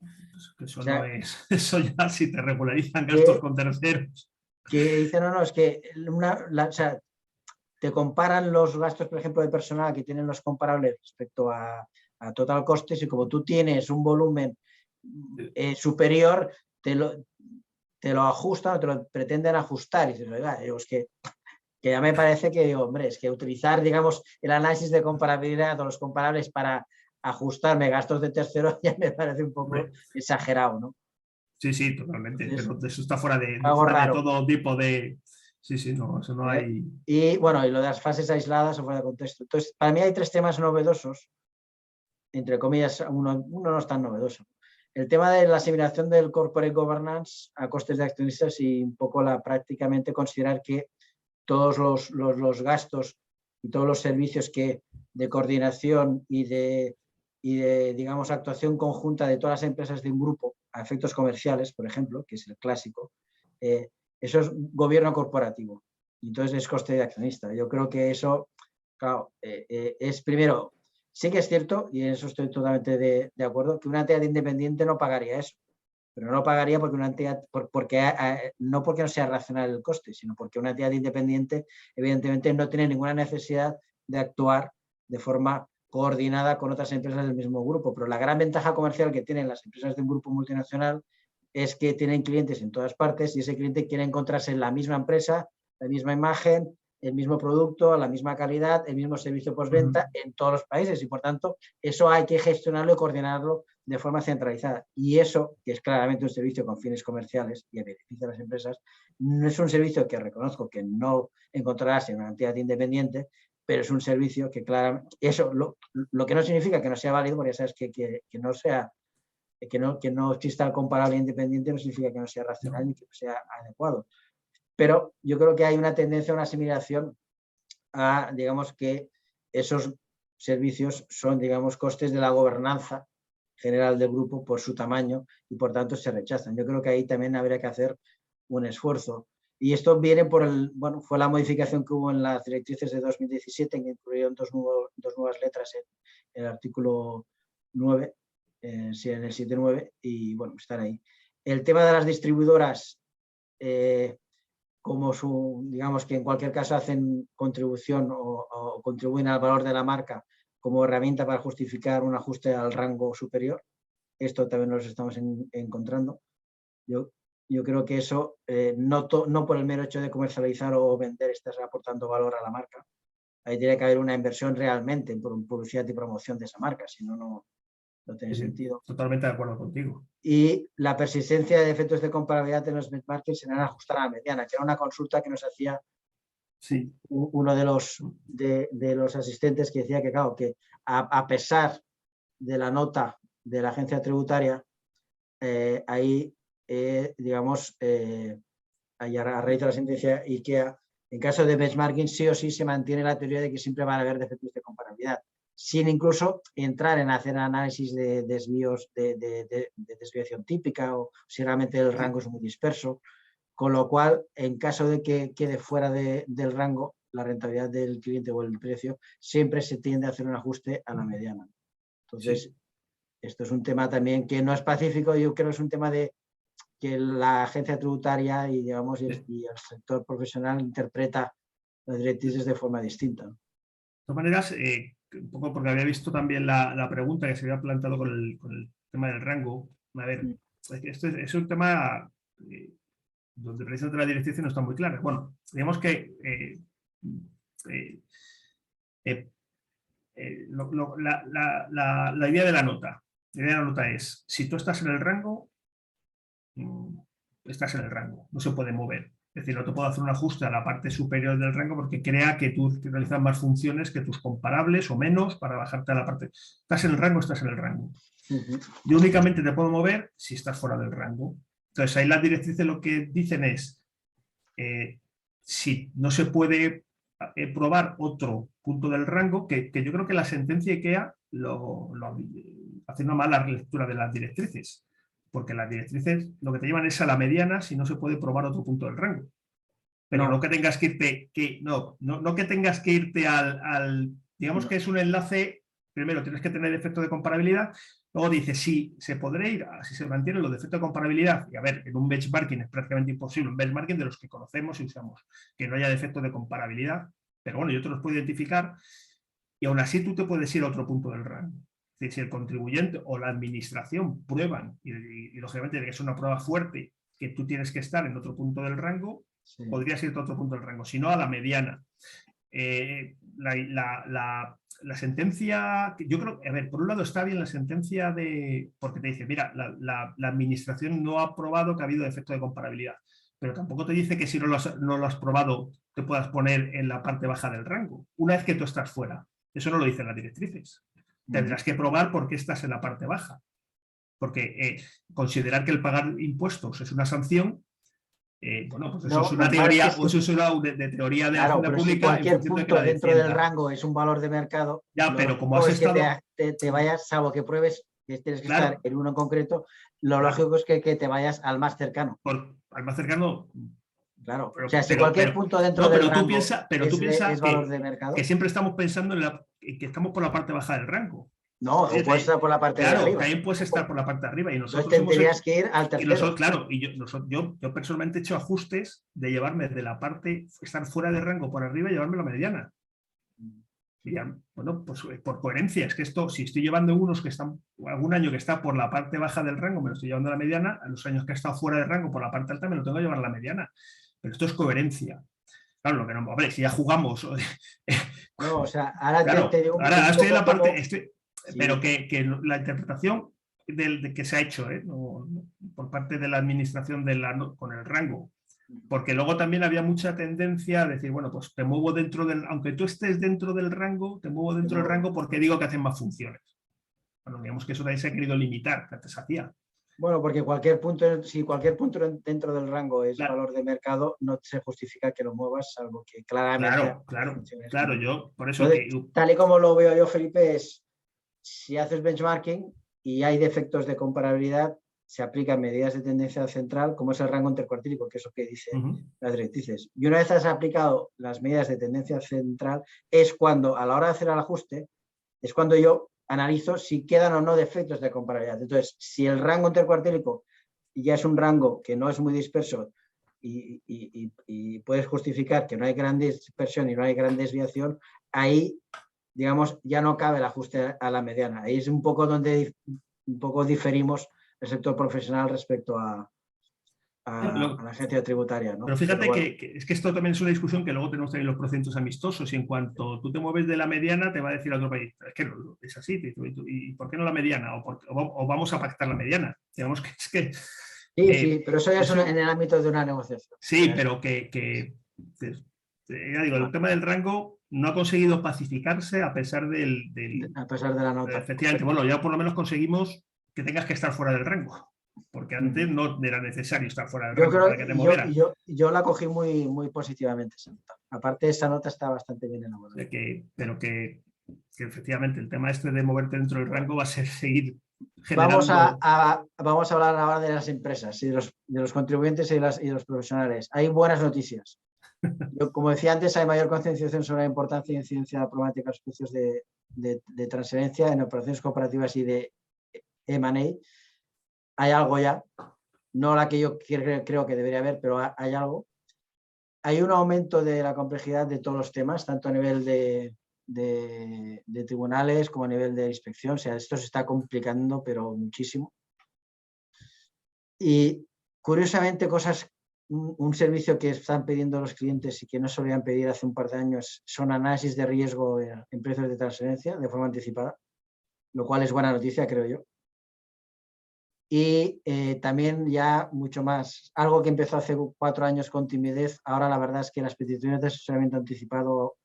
[SPEAKER 2] Eso, o sea, no es, eso ya si te regularizan gastos con terceros.
[SPEAKER 3] Que dicen, no, es que o sea, te comparan los gastos, por ejemplo, de personal que tienen los comparables respecto a total costes, y como tú tienes un volumen superior, te lo ajustan o te lo pretenden ajustar. Y dices, oiga, es que ya me parece que, hombre, es que utilizar, digamos, el análisis de comparabilidad o los comparables para ajustarme gastos de terceros ya me parece un poco exagerado, ¿no?
[SPEAKER 2] Sí, totalmente. Entonces, pero eso está fuera de todo tipo de... Sí, no, eso no hay...
[SPEAKER 3] Y bueno, y lo de las fases aisladas o fuera de contexto. Entonces, para mí hay tres temas novedosos, entre comillas, uno no es tan novedoso. El tema de la asimilación del corporate governance a costes de accionistas, y un poco prácticamente considerar que todos los gastos y todos los servicios que de coordinación y de, digamos, actuación conjunta de todas las empresas de un grupo a efectos comerciales, por ejemplo, que es el clásico, eso es gobierno corporativo. Entonces es coste de accionista. Yo creo que eso, claro, es primero, sí que es cierto, y en eso estoy totalmente de acuerdo, que una entidad independiente no pagaría eso. Pero no pagaría porque una entidad, no porque no sea racional el coste, sino porque una entidad independiente evidentemente no tiene ninguna necesidad de actuar de forma coordinada con otras empresas del mismo grupo. Pero la gran ventaja comercial que tienen las empresas de un grupo multinacional es que tienen clientes en todas partes y ese cliente quiere encontrarse en la misma empresa, la misma imagen, el mismo producto, la misma calidad, el mismo servicio postventa en todos los países y por tanto eso hay que gestionarlo y coordinarlo de forma centralizada. Y eso, que es claramente un servicio con fines comerciales y a beneficio de las empresas, no es un servicio que reconozco que no encontrarás en una entidad independiente, pero es un servicio que claramente, eso lo que no significa que no sea válido, porque ya sabes que no sea, que no exista el comparable independiente no significa que no sea racional ni que no sea adecuado. Pero yo creo que hay una tendencia a una asimilación a, digamos, que esos servicios son, digamos, costes de la gobernanza general del grupo por su tamaño y por tanto se rechazan. Yo creo que ahí también habría que hacer un esfuerzo. Y esto viene por fue la modificación que hubo en las directrices de 2017, que incluyeron dos nuevas letras en el artículo 9, en el 7.9, y bueno, están ahí. El tema de las distribuidoras, como digamos que en cualquier caso hacen contribución o contribuyen al valor de la marca como herramienta para justificar un ajuste al rango superior. Esto también nos estamos encontrando. Yo creo que eso, no por el mero hecho de comercializar o vender, estás aportando valor a la marca. Ahí tiene que haber una inversión realmente en publicidad y promoción de esa marca, si no, no tiene sentido.
[SPEAKER 2] Totalmente de acuerdo contigo.
[SPEAKER 3] Y la persistencia de efectos de comparabilidad en los benchmarks se van a ajustar a la mediana, que era una consulta que nos hacía uno de los asistentes, que decía que, claro, que a pesar de la nota de la agencia tributaria, ahí, digamos, a raíz de la sentencia IKEA, en caso de benchmarking sí o sí se mantiene la teoría de que siempre van a haber defectos de comparabilidad, sin incluso entrar en hacer análisis de desvíos, de desviación típica o si realmente el rango es muy disperso, con lo cual, en caso de que quede fuera del rango, la rentabilidad del cliente o el precio, siempre se tiende a hacer un ajuste a la mediana. Entonces, esto es un tema también que no es pacífico, yo creo que es un tema de que la agencia tributaria y, digamos, y el sector profesional interpreta las directrices de forma distinta.
[SPEAKER 2] De todas maneras, un poco porque había visto también la pregunta que se había planteado con el tema del rango. A ver, esto es un tema donde precisamente la directriz no está muy clara. Bueno, digamos que la idea de la nota. La idea de la nota es, si tú estás en el rango, estás en el rango, no se puede mover. Es decir, no te puedo hacer un ajuste a la parte superior del rango porque crea que tú realizas más funciones que tus comparables o menos para bajarte a la parte. Estás en el rango, estás en el rango. Yo únicamente te puedo mover si estás fuera del rango. Entonces, ahí las directrices lo que dicen es, si no se puede probar otro punto del rango, que yo creo que la sentencia IKEA hace una mala lectura de las directrices, porque las directrices lo que te llevan es a la mediana si no se puede probar otro punto del rango. Pero no que tengas que irte, no que tengas que irte al digamos que es un enlace, primero tienes que tener efecto de comparabilidad, luego dice sí, se podrá ir, si se mantienen los defectos de comparabilidad, y a ver, en un benchmarking es prácticamente imposible, un benchmarking de los que conocemos y usamos, que no haya defectos de comparabilidad, pero bueno, yo te los puedo identificar y aún así tú te puedes ir a otro punto del rango. Es decir, si el contribuyente o la administración prueban, y lógicamente tiene que ser una prueba fuerte, que tú tienes que estar en otro punto del rango, podrías irte a otro punto del rango, si no a la mediana. La sentencia, yo creo, a ver, por un lado está bien la sentencia porque te dice, mira, la administración no ha probado que ha habido efecto de comparabilidad, pero tampoco te dice que si no lo has probado te puedas poner en la parte baja del rango, una vez que tú estás fuera. Eso no lo dicen las directrices. Tendrás que probar por qué estás en la parte baja. Porque considerar que el pagar impuestos es una sanción bueno, pues eso
[SPEAKER 3] No,
[SPEAKER 2] es una
[SPEAKER 3] normal
[SPEAKER 2] teoría,
[SPEAKER 3] es que
[SPEAKER 2] eso es una de teoría de la
[SPEAKER 3] claro,
[SPEAKER 2] hacienda
[SPEAKER 3] pero si
[SPEAKER 2] pública en
[SPEAKER 3] cualquier
[SPEAKER 2] función de que
[SPEAKER 3] punto
[SPEAKER 2] la
[SPEAKER 3] dentro del
[SPEAKER 2] defienda.
[SPEAKER 3] rango es un valor de mercado,
[SPEAKER 2] Ya,
[SPEAKER 3] lo
[SPEAKER 2] pero como
[SPEAKER 3] lógico
[SPEAKER 2] has
[SPEAKER 3] es que
[SPEAKER 2] estado,
[SPEAKER 3] te vayas, salvo que pruebes que tienes que estar
[SPEAKER 2] claro,
[SPEAKER 3] en uno en concreto, lo
[SPEAKER 2] claro,
[SPEAKER 3] lógico es que te vayas al más cercano.
[SPEAKER 2] al más cercano,
[SPEAKER 3] Claro. O
[SPEAKER 2] pero,
[SPEAKER 3] sea, si cualquier punto dentro
[SPEAKER 2] no,
[SPEAKER 3] del
[SPEAKER 2] pero tú
[SPEAKER 3] rango
[SPEAKER 2] piensas
[SPEAKER 3] es valor de mercado,
[SPEAKER 2] que siempre estamos pensando en que estamos por la parte baja del rango.
[SPEAKER 3] no, o puedes estar por la parte de
[SPEAKER 2] Claro,
[SPEAKER 3] arriba.
[SPEAKER 2] también puedes estar por la parte de arriba y
[SPEAKER 3] Entonces
[SPEAKER 2] nosotros hemos
[SPEAKER 3] tendrías
[SPEAKER 2] hecho,
[SPEAKER 3] que ir al tercero.
[SPEAKER 2] claro, y yo personalmente he hecho ajustes de llevarme de la parte, estar fuera de rango por arriba y llevarme la mediana. Y ya, bueno, pues por coherencia, es que esto, si estoy llevando unos que están, algún año que está por la parte baja del rango, me lo estoy llevando a la mediana, a los años que ha estado fuera de rango por la parte alta, me lo tengo que llevar a la mediana. Pero esto es coherencia. Claro, lo que no, hombre, si ya jugamos.
[SPEAKER 3] No, o sea, ahora
[SPEAKER 2] claro,
[SPEAKER 3] te digo
[SPEAKER 2] ahora
[SPEAKER 3] un
[SPEAKER 2] estoy en
[SPEAKER 3] poco
[SPEAKER 2] la parte,
[SPEAKER 3] cómo, sí.
[SPEAKER 2] pero que la interpretación de que se ha hecho por parte de la administración con el rango, porque luego también había mucha tendencia a decir, bueno, pues te muevo dentro del, aunque tú estés dentro del rango, te muevo dentro del rango porque digo que hacen más funciones. Bueno, digamos que eso también se ha querido limitar, que antes hacía.
[SPEAKER 3] Bueno, porque si cualquier punto dentro del rango es valor de mercado, no se justifica que lo muevas, salvo que claramente...
[SPEAKER 2] Claro, yo, por eso
[SPEAKER 3] entonces,
[SPEAKER 2] que...
[SPEAKER 3] tal y como lo veo yo, Felipe, es si haces benchmarking y hay defectos de comparabilidad, se aplican medidas de tendencia central, como es el rango intercuartílico, que es lo que dicen las directrices. Y una vez has aplicado las medidas de tendencia central, es cuando, a la hora de hacer el ajuste, es cuando yo analizo si quedan o no defectos de comparabilidad. Entonces, si el rango intercuartílico ya es un rango que no es muy disperso y puedes justificar que no hay gran dispersión y no hay gran desviación, ahí, digamos, ya no cabe el ajuste a la mediana. Ahí es un poco donde diferimos el sector profesional respecto a la agencia tributaria, ¿no?
[SPEAKER 2] Pero fíjate que es que esto también es una discusión que luego tenemos también los porcientos amistosos y en cuanto tú te mueves de la mediana te va a decir a otro país, es que no, es así, ¿y por qué no la mediana? O vamos a pactar la mediana. Digamos que es que...
[SPEAKER 3] Sí, pero eso ya es en el ámbito de una negociación.
[SPEAKER 2] Sí, pero ya digo, el tema del rango no ha conseguido pacificarse a pesar
[SPEAKER 3] a pesar de la nota.
[SPEAKER 2] Efectivamente, bueno, ya por lo menos conseguimos que tengas que estar fuera del rango. Porque antes no era necesario estar fuera del rango para que te movieran.
[SPEAKER 3] Yo la cogí muy, muy positivamente esa nota. Aparte, esa nota está bastante bien elaborada.
[SPEAKER 2] Pero que efectivamente el tema este de moverte dentro del rango va a ser seguir generando...
[SPEAKER 3] Vamos a hablar ahora de las empresas y de los contribuyentes y de los profesionales. Hay buenas noticias. Como decía antes, hay mayor concienciación sobre la importancia e incidencia de la problemática de los precios de transferencia en operaciones cooperativas y de M&A. Hay algo ya, no la que yo creo que debería haber, pero hay algo. Hay un aumento de la complejidad de todos los temas, tanto a nivel de tribunales como a nivel de inspección. O sea, esto se está complicando, pero muchísimo. Y curiosamente, un servicio que están pidiendo los clientes y que no solían pedir hace un par de años son análisis de riesgo en precios de transferencia de forma anticipada, lo cual es buena noticia, creo yo. Y también ya mucho más, algo que empezó hace 4 años con timidez, ahora la verdad es que las peticiones de asesoramiento anticipado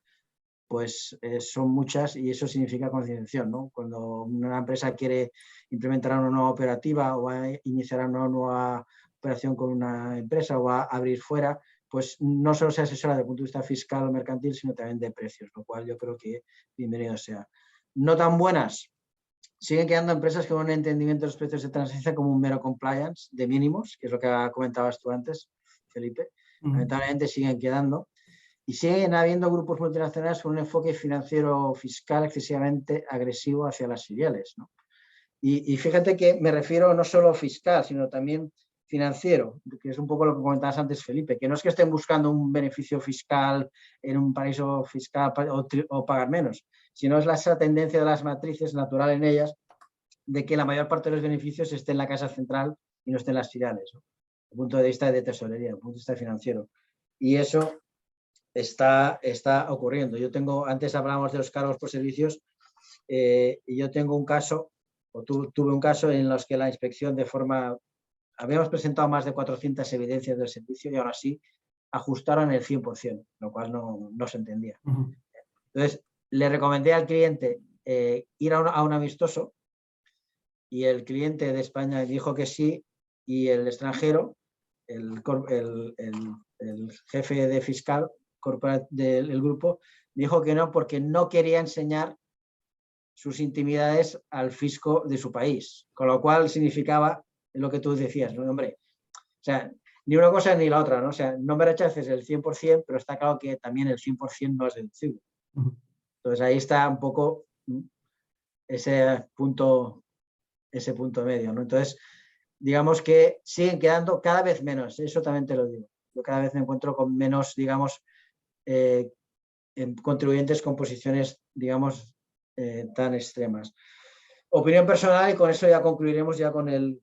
[SPEAKER 3] pues son muchas y eso significa concienciación, ¿no? Cuando una empresa quiere implementar una nueva operativa o va a iniciar una nueva operación con una empresa o va a abrir fuera, pues no solo se asesora desde el punto de vista fiscal o mercantil, sino también de precios, lo cual yo creo que bienvenido sea. No tan buenas. Siguen quedando empresas con un entendimiento de los precios de transferencia como un mero compliance de mínimos, que es lo que comentabas tú antes, Felipe. Lamentablemente siguen quedando. Y siguen habiendo grupos multinacionales con un enfoque financiero fiscal excesivamente agresivo hacia las filiales, ¿no? Y fíjate que me refiero no solo fiscal, sino también financiero, que es un poco lo que comentabas antes, Felipe, que no es que estén buscando un beneficio fiscal en un paraíso fiscal o pagar menos, sino es esa tendencia de las matrices natural en ellas de que la mayor parte de los beneficios esté en la casa central y no esté en las filiales, ¿no? Desde el punto de vista de tesorería, desde el punto de vista financiero. Y eso está ocurriendo. Antes hablábamos de los cargos por servicios, y yo tengo un caso, tuve un caso en los que la inspección habíamos presentado más de 400 evidencias del servicio y ahora sí ajustaron el 100%, lo cual no se entendía. Entonces, le recomendé al cliente ir a un amistoso y el cliente de España dijo que sí y el extranjero el jefe de fiscal del grupo dijo que no, porque no quería enseñar sus intimidades al fisco de su país, con lo cual significaba lo que tú decías, ¿no? Hombre, o sea, ni una cosa ni la otra, ¿no? O sea, no me rechaces el 100%, pero está claro que también el 100% no es deducible. Entonces ahí está un poco ese punto medio, ¿no? Entonces, digamos que siguen quedando cada vez menos, eso también te lo digo. Yo cada vez me encuentro con menos, digamos, contribuyentes con posiciones, digamos, tan extremas. Opinión personal, y con eso ya concluiremos ya con el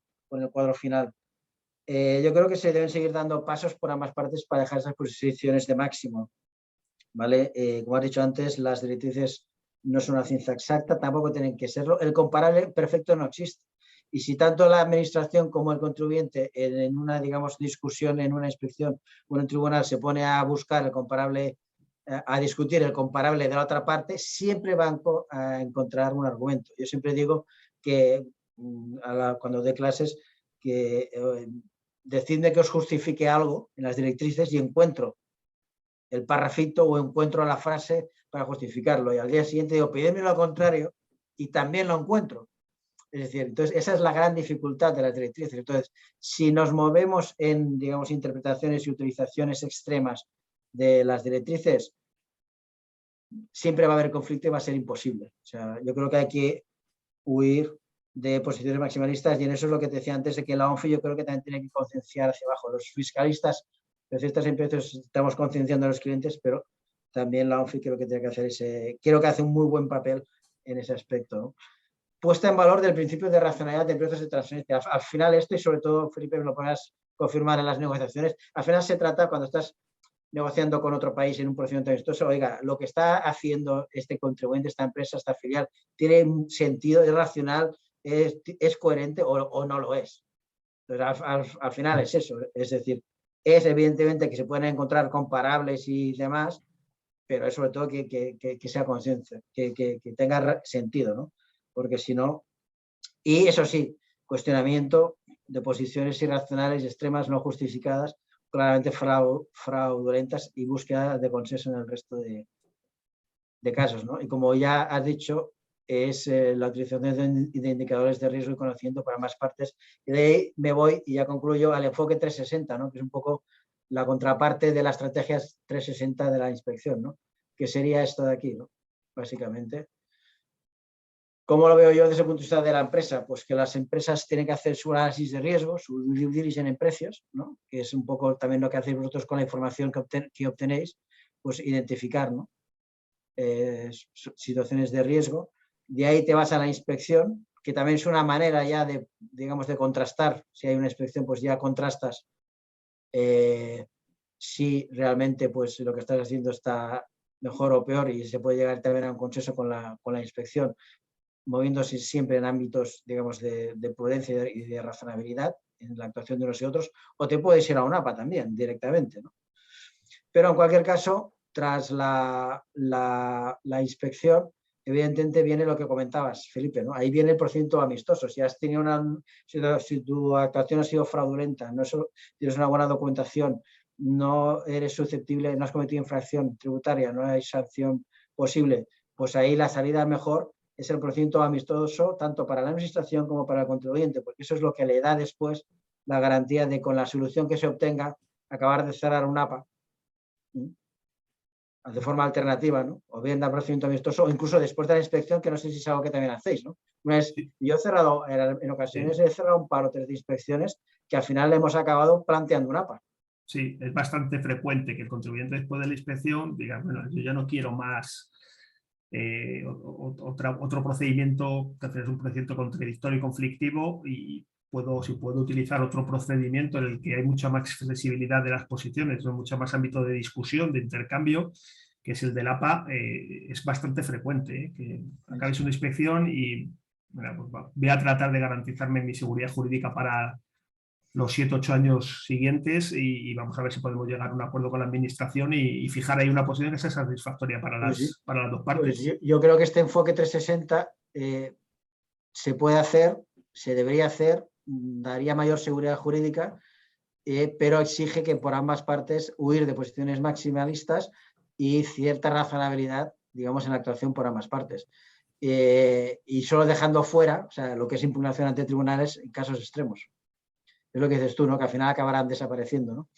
[SPEAKER 3] cuadro final. Yo creo que se deben seguir dando pasos por ambas partes para dejar esas posiciones de máximo, ¿vale? Como has dicho antes, las directrices no son una ciencia exacta, tampoco tienen que serlo. El comparable perfecto no existe. Y si tanto la administración como el contribuyente en una, digamos, discusión, en una inspección o en un tribunal se pone a buscar el comparable, a discutir el comparable de la otra parte, siempre van a encontrar un argumento. Yo siempre digo que cuando doy clases, que decidme que os justifique algo en las directrices y encuentro el parrafito o encuentro la frase para justificarlo. Y al día siguiente digo, pídeme lo contrario y también lo encuentro. Es decir, entonces esa es la gran dificultad de las directrices. Entonces, si nos movemos en, digamos, interpretaciones y utilizaciones extremas de las directrices, siempre va a haber conflicto y va a ser imposible. O sea, yo creo que hay que huir de posiciones maximalistas, y en eso es lo que te decía antes, de que la ONFI yo creo que también tiene que concienciar hacia abajo. Los fiscalistas de ciertas empresas estamos concienciando a los clientes, pero también la ONFI creo que tiene que hacer creo que hace un muy buen papel en ese aspecto, ¿no? Puesta en valor del principio de racionalidad de empresas de transferencia. Al final esto, y sobre todo, Felipe, me lo podrás confirmar en las negociaciones, al final se trata, cuando estás negociando con otro país en un procedimiento amistoso, oiga, lo que está haciendo este contribuyente, esta empresa, esta filial, tiene un sentido, es racional, es coherente o no lo es. Entonces, al final es eso, es decir, es evidentemente que se pueden encontrar comparables y demás, pero es sobre todo que sea consciente, que tenga sentido, ¿no? Porque si no, y eso sí, cuestionamiento de posiciones irracionales y extremas no justificadas, claramente fraudulentas, y búsqueda de consenso en el resto de casos, ¿no? Y como ya has dicho, es la utilización de indicadores de riesgo y conocimiento para ambas partes. Y de ahí me voy, y ya concluyo, al enfoque 360, ¿no? Que es un poco la contraparte de las estrategias 360 de la inspección, ¿no? Que sería esto de aquí, ¿no? Básicamente. ¿Cómo lo veo yo desde el punto de vista de la empresa? Pues que las empresas tienen que hacer su análisis de riesgo, su due diligence en precios, ¿no? Que es un poco también lo que hacéis vosotros con la información que obtenéis, pues identificar, ¿no? Situaciones de riesgo. De ahí te vas a la inspección, que también es una manera ya de, digamos, de contrastar. Si hay una inspección, pues ya contrastas si realmente pues lo que estás haciendo está mejor o peor, y se puede llegar también a un consenso con la inspección, moviéndose siempre en ámbitos, digamos, de prudencia y de razonabilidad en la actuación de unos y otros, o te puedes ir a un APA también directamente, ¿no? Pero en cualquier caso, tras la inspección, evidentemente viene lo que comentabas, Felipe, ¿no? Ahí viene el procedimiento amistoso. Si has tenido si tu actuación ha sido fraudulenta, no tienes una buena documentación, no eres susceptible, no has cometido infracción tributaria, no hay sanción posible, pues ahí la salida mejor es el procedimiento amistoso, tanto para la administración como para el contribuyente, porque eso es lo que le da después la garantía de, con la solución que se obtenga, acabar de cerrar un APA de forma alternativa, ¿no? O bien dar procedimiento amistoso, o incluso después de la inspección, que no sé si es algo que también hacéis, ¿no? Yo he cerrado, en ocasiones he cerrado un par o tres de inspecciones que al final le hemos acabado planteando un APA.
[SPEAKER 2] Sí, es bastante frecuente que el contribuyente después de la inspección diga, bueno, yo ya no quiero más otro procedimiento, que es un procedimiento contradictorio y conflictivo, y si puedo utilizar otro procedimiento en el que hay mucha más flexibilidad de las posiciones, ¿no? Mucho más ámbito de discusión, de intercambio, que es el del APA, es bastante frecuente, que acabes una inspección y bueno, pues voy a tratar de garantizarme mi seguridad jurídica para los 7 o 8 años siguientes, y vamos a ver si podemos llegar a un acuerdo con la administración y fijar ahí una posición que sea satisfactoria para las dos partes.
[SPEAKER 3] Pues yo creo que este enfoque 360 se puede hacer, se debería hacer, daría mayor seguridad jurídica, pero exige que por ambas partes huir de posiciones maximalistas y cierta razonabilidad, digamos, en la actuación por ambas partes. Y solo dejando fuera, o sea, lo que es impugnación ante tribunales en casos extremos. Es lo que dices tú, ¿no? Que al final acabarán desapareciendo, ¿no?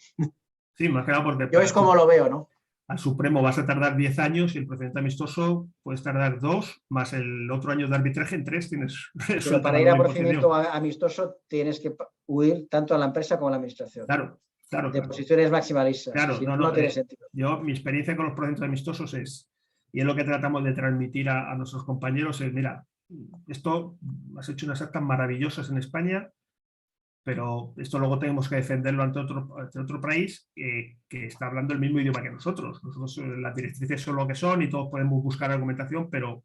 [SPEAKER 2] Sí, más que nada porque
[SPEAKER 3] Yo es como lo veo, ¿no?
[SPEAKER 2] al Supremo vas a tardar 10 años y el procedimiento amistoso puedes tardar 2, más el otro año de arbitraje, en 3 tienes resuelta.
[SPEAKER 3] Pero para ir a procedimiento amistoso tienes que huir tanto a la empresa como a la administración.
[SPEAKER 2] Claro, claro.
[SPEAKER 3] De posiciones maximalistas.
[SPEAKER 2] Claro,
[SPEAKER 3] Si no tiene sentido.
[SPEAKER 2] Mi experiencia con los procedimientos amistosos y es lo que tratamos de transmitir a nuestros compañeros, es, mira, esto has hecho unas actas maravillosas en España, pero esto luego tenemos que defenderlo ante otro país que está hablando el mismo idioma que nosotros. Las directrices son lo que son y todos podemos buscar argumentación, pero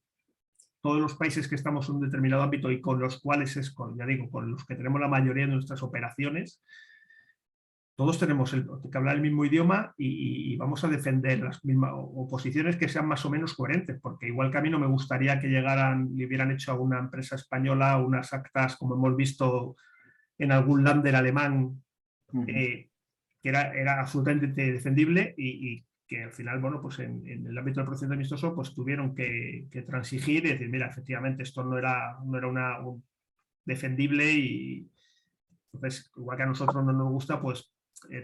[SPEAKER 2] todos los países que estamos en un determinado ámbito y con los cuales ya digo, con los que tenemos la mayoría de nuestras operaciones, todos tenemos que hablar el mismo idioma y vamos a defender las mismas oposiciones que sean más o menos coherentes, porque igual que a mí no me gustaría que le hubieran hecho a una empresa española unas actas, como hemos visto en algún Länder alemán, que era absolutamente defendible y que al final, bueno, pues en el ámbito del procedimiento amistoso, pues tuvieron que transigir y decir, mira, efectivamente esto no era un defendible y entonces, igual que a nosotros no nos gusta, pues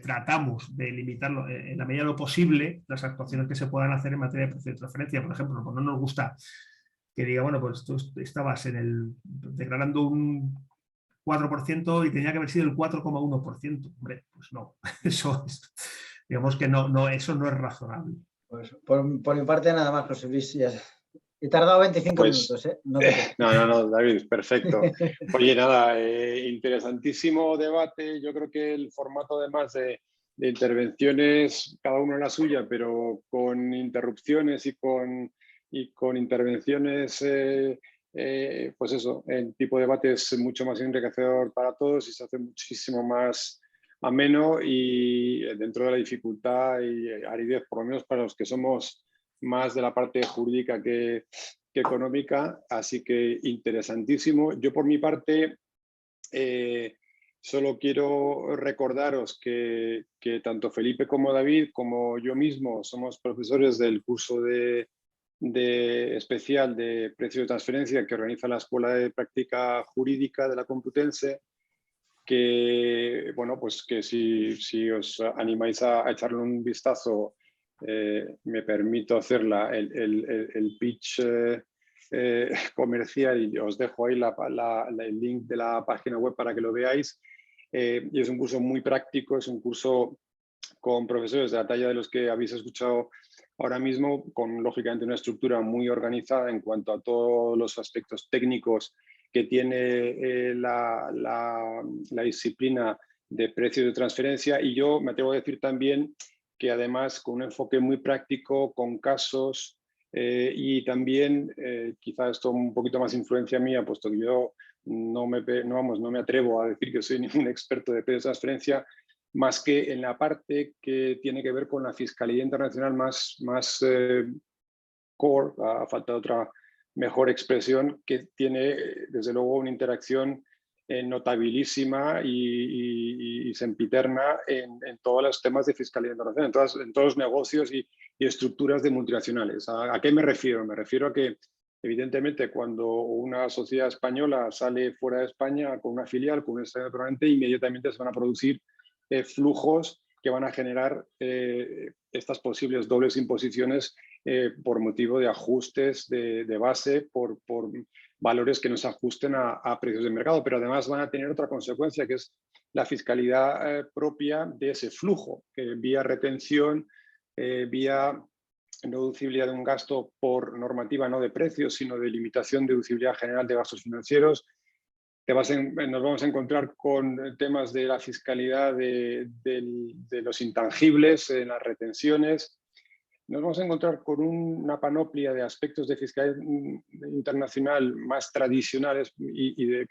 [SPEAKER 2] tratamos de limitarlo en la medida de lo posible las actuaciones que se puedan hacer en materia de precio de transferencia. Por ejemplo, pues no nos gusta que diga, bueno, pues tú estabas declarando un 4% y tenía que haber sido el 4,1%. Hombre, pues no, eso es, digamos que eso no es razonable.
[SPEAKER 3] Pues por mi parte nada más, José Luis. He tardado 25 minutos, ¿eh?
[SPEAKER 4] No, David, perfecto. Oye, nada, interesantísimo debate. Yo creo que el formato además de intervenciones, cada uno la suya, pero con interrupciones y con intervenciones, pues eso, el tipo de debate es mucho más enriquecedor para todos y se hace muchísimo más ameno y dentro de la dificultad y aridez, por lo menos para los que somos más de la parte jurídica que económica, así que interesantísimo. Yo por mi parte solo quiero recordaros que tanto Felipe como David, como yo mismo, somos profesores del curso especial de precio de transferencia que organiza la Escuela de Práctica Jurídica de la Complutense, que, bueno, pues que si os animáis a echarle un vistazo, me permito hacer el pitch comercial y os dejo ahí el link de la página web para que lo veáis. Y es un curso muy práctico, es un curso con profesores de la talla de los que habéis escuchado ahora mismo, con lógicamente una estructura muy organizada en cuanto a todos los aspectos técnicos que tiene la disciplina de precios de transferencia. Y yo me atrevo a decir también que además con un enfoque muy práctico, con casos y también, quizá esto un poquito más influencia mía, puesto que yo no me atrevo a decir que soy ningún experto de precios de transferencia, más que en la parte que tiene que ver con la fiscalidad internacional más core, a falta de otra mejor expresión, que tiene desde luego una interacción notabilísima y sempiterna en todos los temas de fiscalidad internacional, en todos los negocios y estructuras de multinacionales. ¿A qué me refiero? Me refiero a que, evidentemente, cuando una sociedad española sale fuera de España con una filial, con un extranjero permanente, inmediatamente se van a producir flujos que van a generar estas posibles dobles imposiciones por motivo de ajustes de base, por valores que no se ajusten a precios de mercado, pero además van a tener otra consecuencia, que es la fiscalidad propia de ese flujo, que vía retención, vía no deducibilidad de un gasto por normativa no de precios, sino de limitación de deducibilidad general de gastos financieros. Nos vamos a encontrar con temas de la fiscalidad de los intangibles en las retenciones. Nos vamos a encontrar con una panoplia de aspectos de fiscalidad internacional más tradicionales y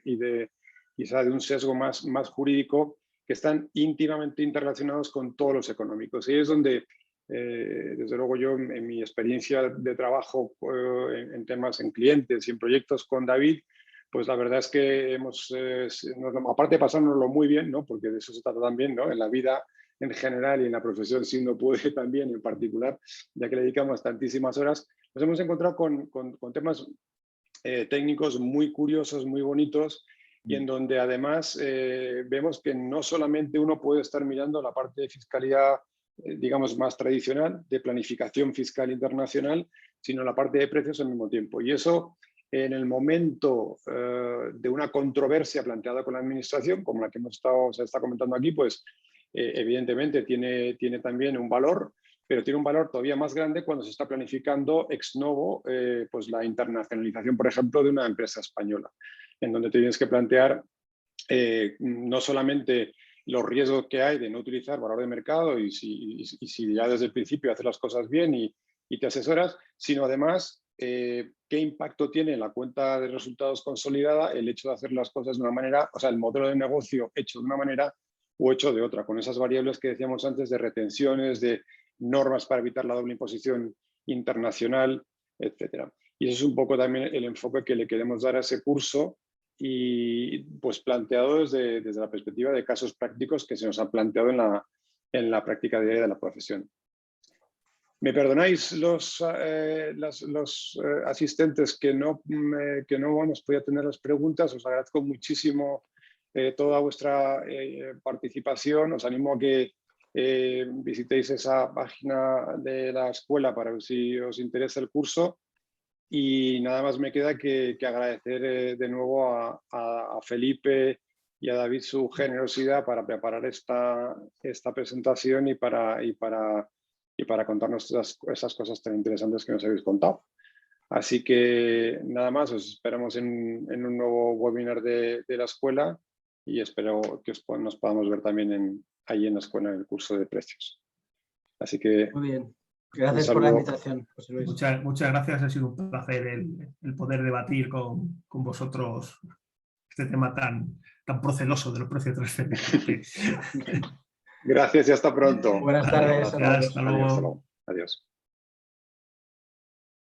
[SPEAKER 4] quizá de un sesgo más jurídico, que están íntimamente interrelacionados con todos los económicos. Y es donde, desde luego, yo en mi experiencia de trabajo en temas en clientes y en proyectos con David, pues la verdad es que aparte de pasárnoslo muy bien, ¿no? Porque de eso se trata también, ¿no? En la vida en general y en la profesión, si uno puede también en particular, ya que le dedicamos tantísimas horas, nos hemos encontrado con temas técnicos muy curiosos, muy bonitos, y en donde además vemos que no solamente uno puede estar mirando la parte de fiscalidad, digamos, más tradicional, de planificación fiscal internacional, sino la parte de precios al mismo tiempo. Y eso, en el momento de una controversia planteada con la administración, como la que se está comentando aquí, pues evidentemente tiene también un valor, pero tiene un valor todavía más grande cuando se está planificando ex novo pues la internacionalización, por ejemplo, de una empresa española, en donde tienes que plantear no solamente los riesgos que hay de no utilizar valor de mercado y si ya desde el principio haces las cosas bien y te asesoras, sino además qué impacto tiene en la cuenta de resultados consolidada el hecho de hacer las cosas de una manera, o sea, el modelo de negocio hecho de una manera o hecho de otra, con esas variables que decíamos antes de retenciones, de normas para evitar la doble imposición internacional, etcétera. Y eso es un poco también el enfoque que le queremos dar a ese curso y pues planteado desde la perspectiva de casos prácticos que se nos han planteado en la práctica diaria de la profesión. ¿Me perdonáis los asistentes que no vamos a tener las preguntas? Os agradezco muchísimo toda vuestra participación. Os animo a que visitéis esa página de la escuela para ver si os interesa el curso. Y nada más me queda que agradecer de nuevo a Felipe y a David su generosidad para preparar esta presentación y para contarnos esas cosas tan interesantes que nos habéis contado. Así que nada más, os esperamos en un nuevo webinar de la escuela y espero que nos podamos ver también ahí en la escuela en el curso de precios. Así que...
[SPEAKER 3] Muy bien. Gracias por la invitación, José Luis.
[SPEAKER 2] Muchas gracias, ha sido un placer el poder debatir con vosotros este tema tan proceloso de los precios transferibles.
[SPEAKER 4] Gracias y hasta pronto.
[SPEAKER 3] Buenas tardes.
[SPEAKER 2] Gracias, hasta luego.
[SPEAKER 4] Adiós.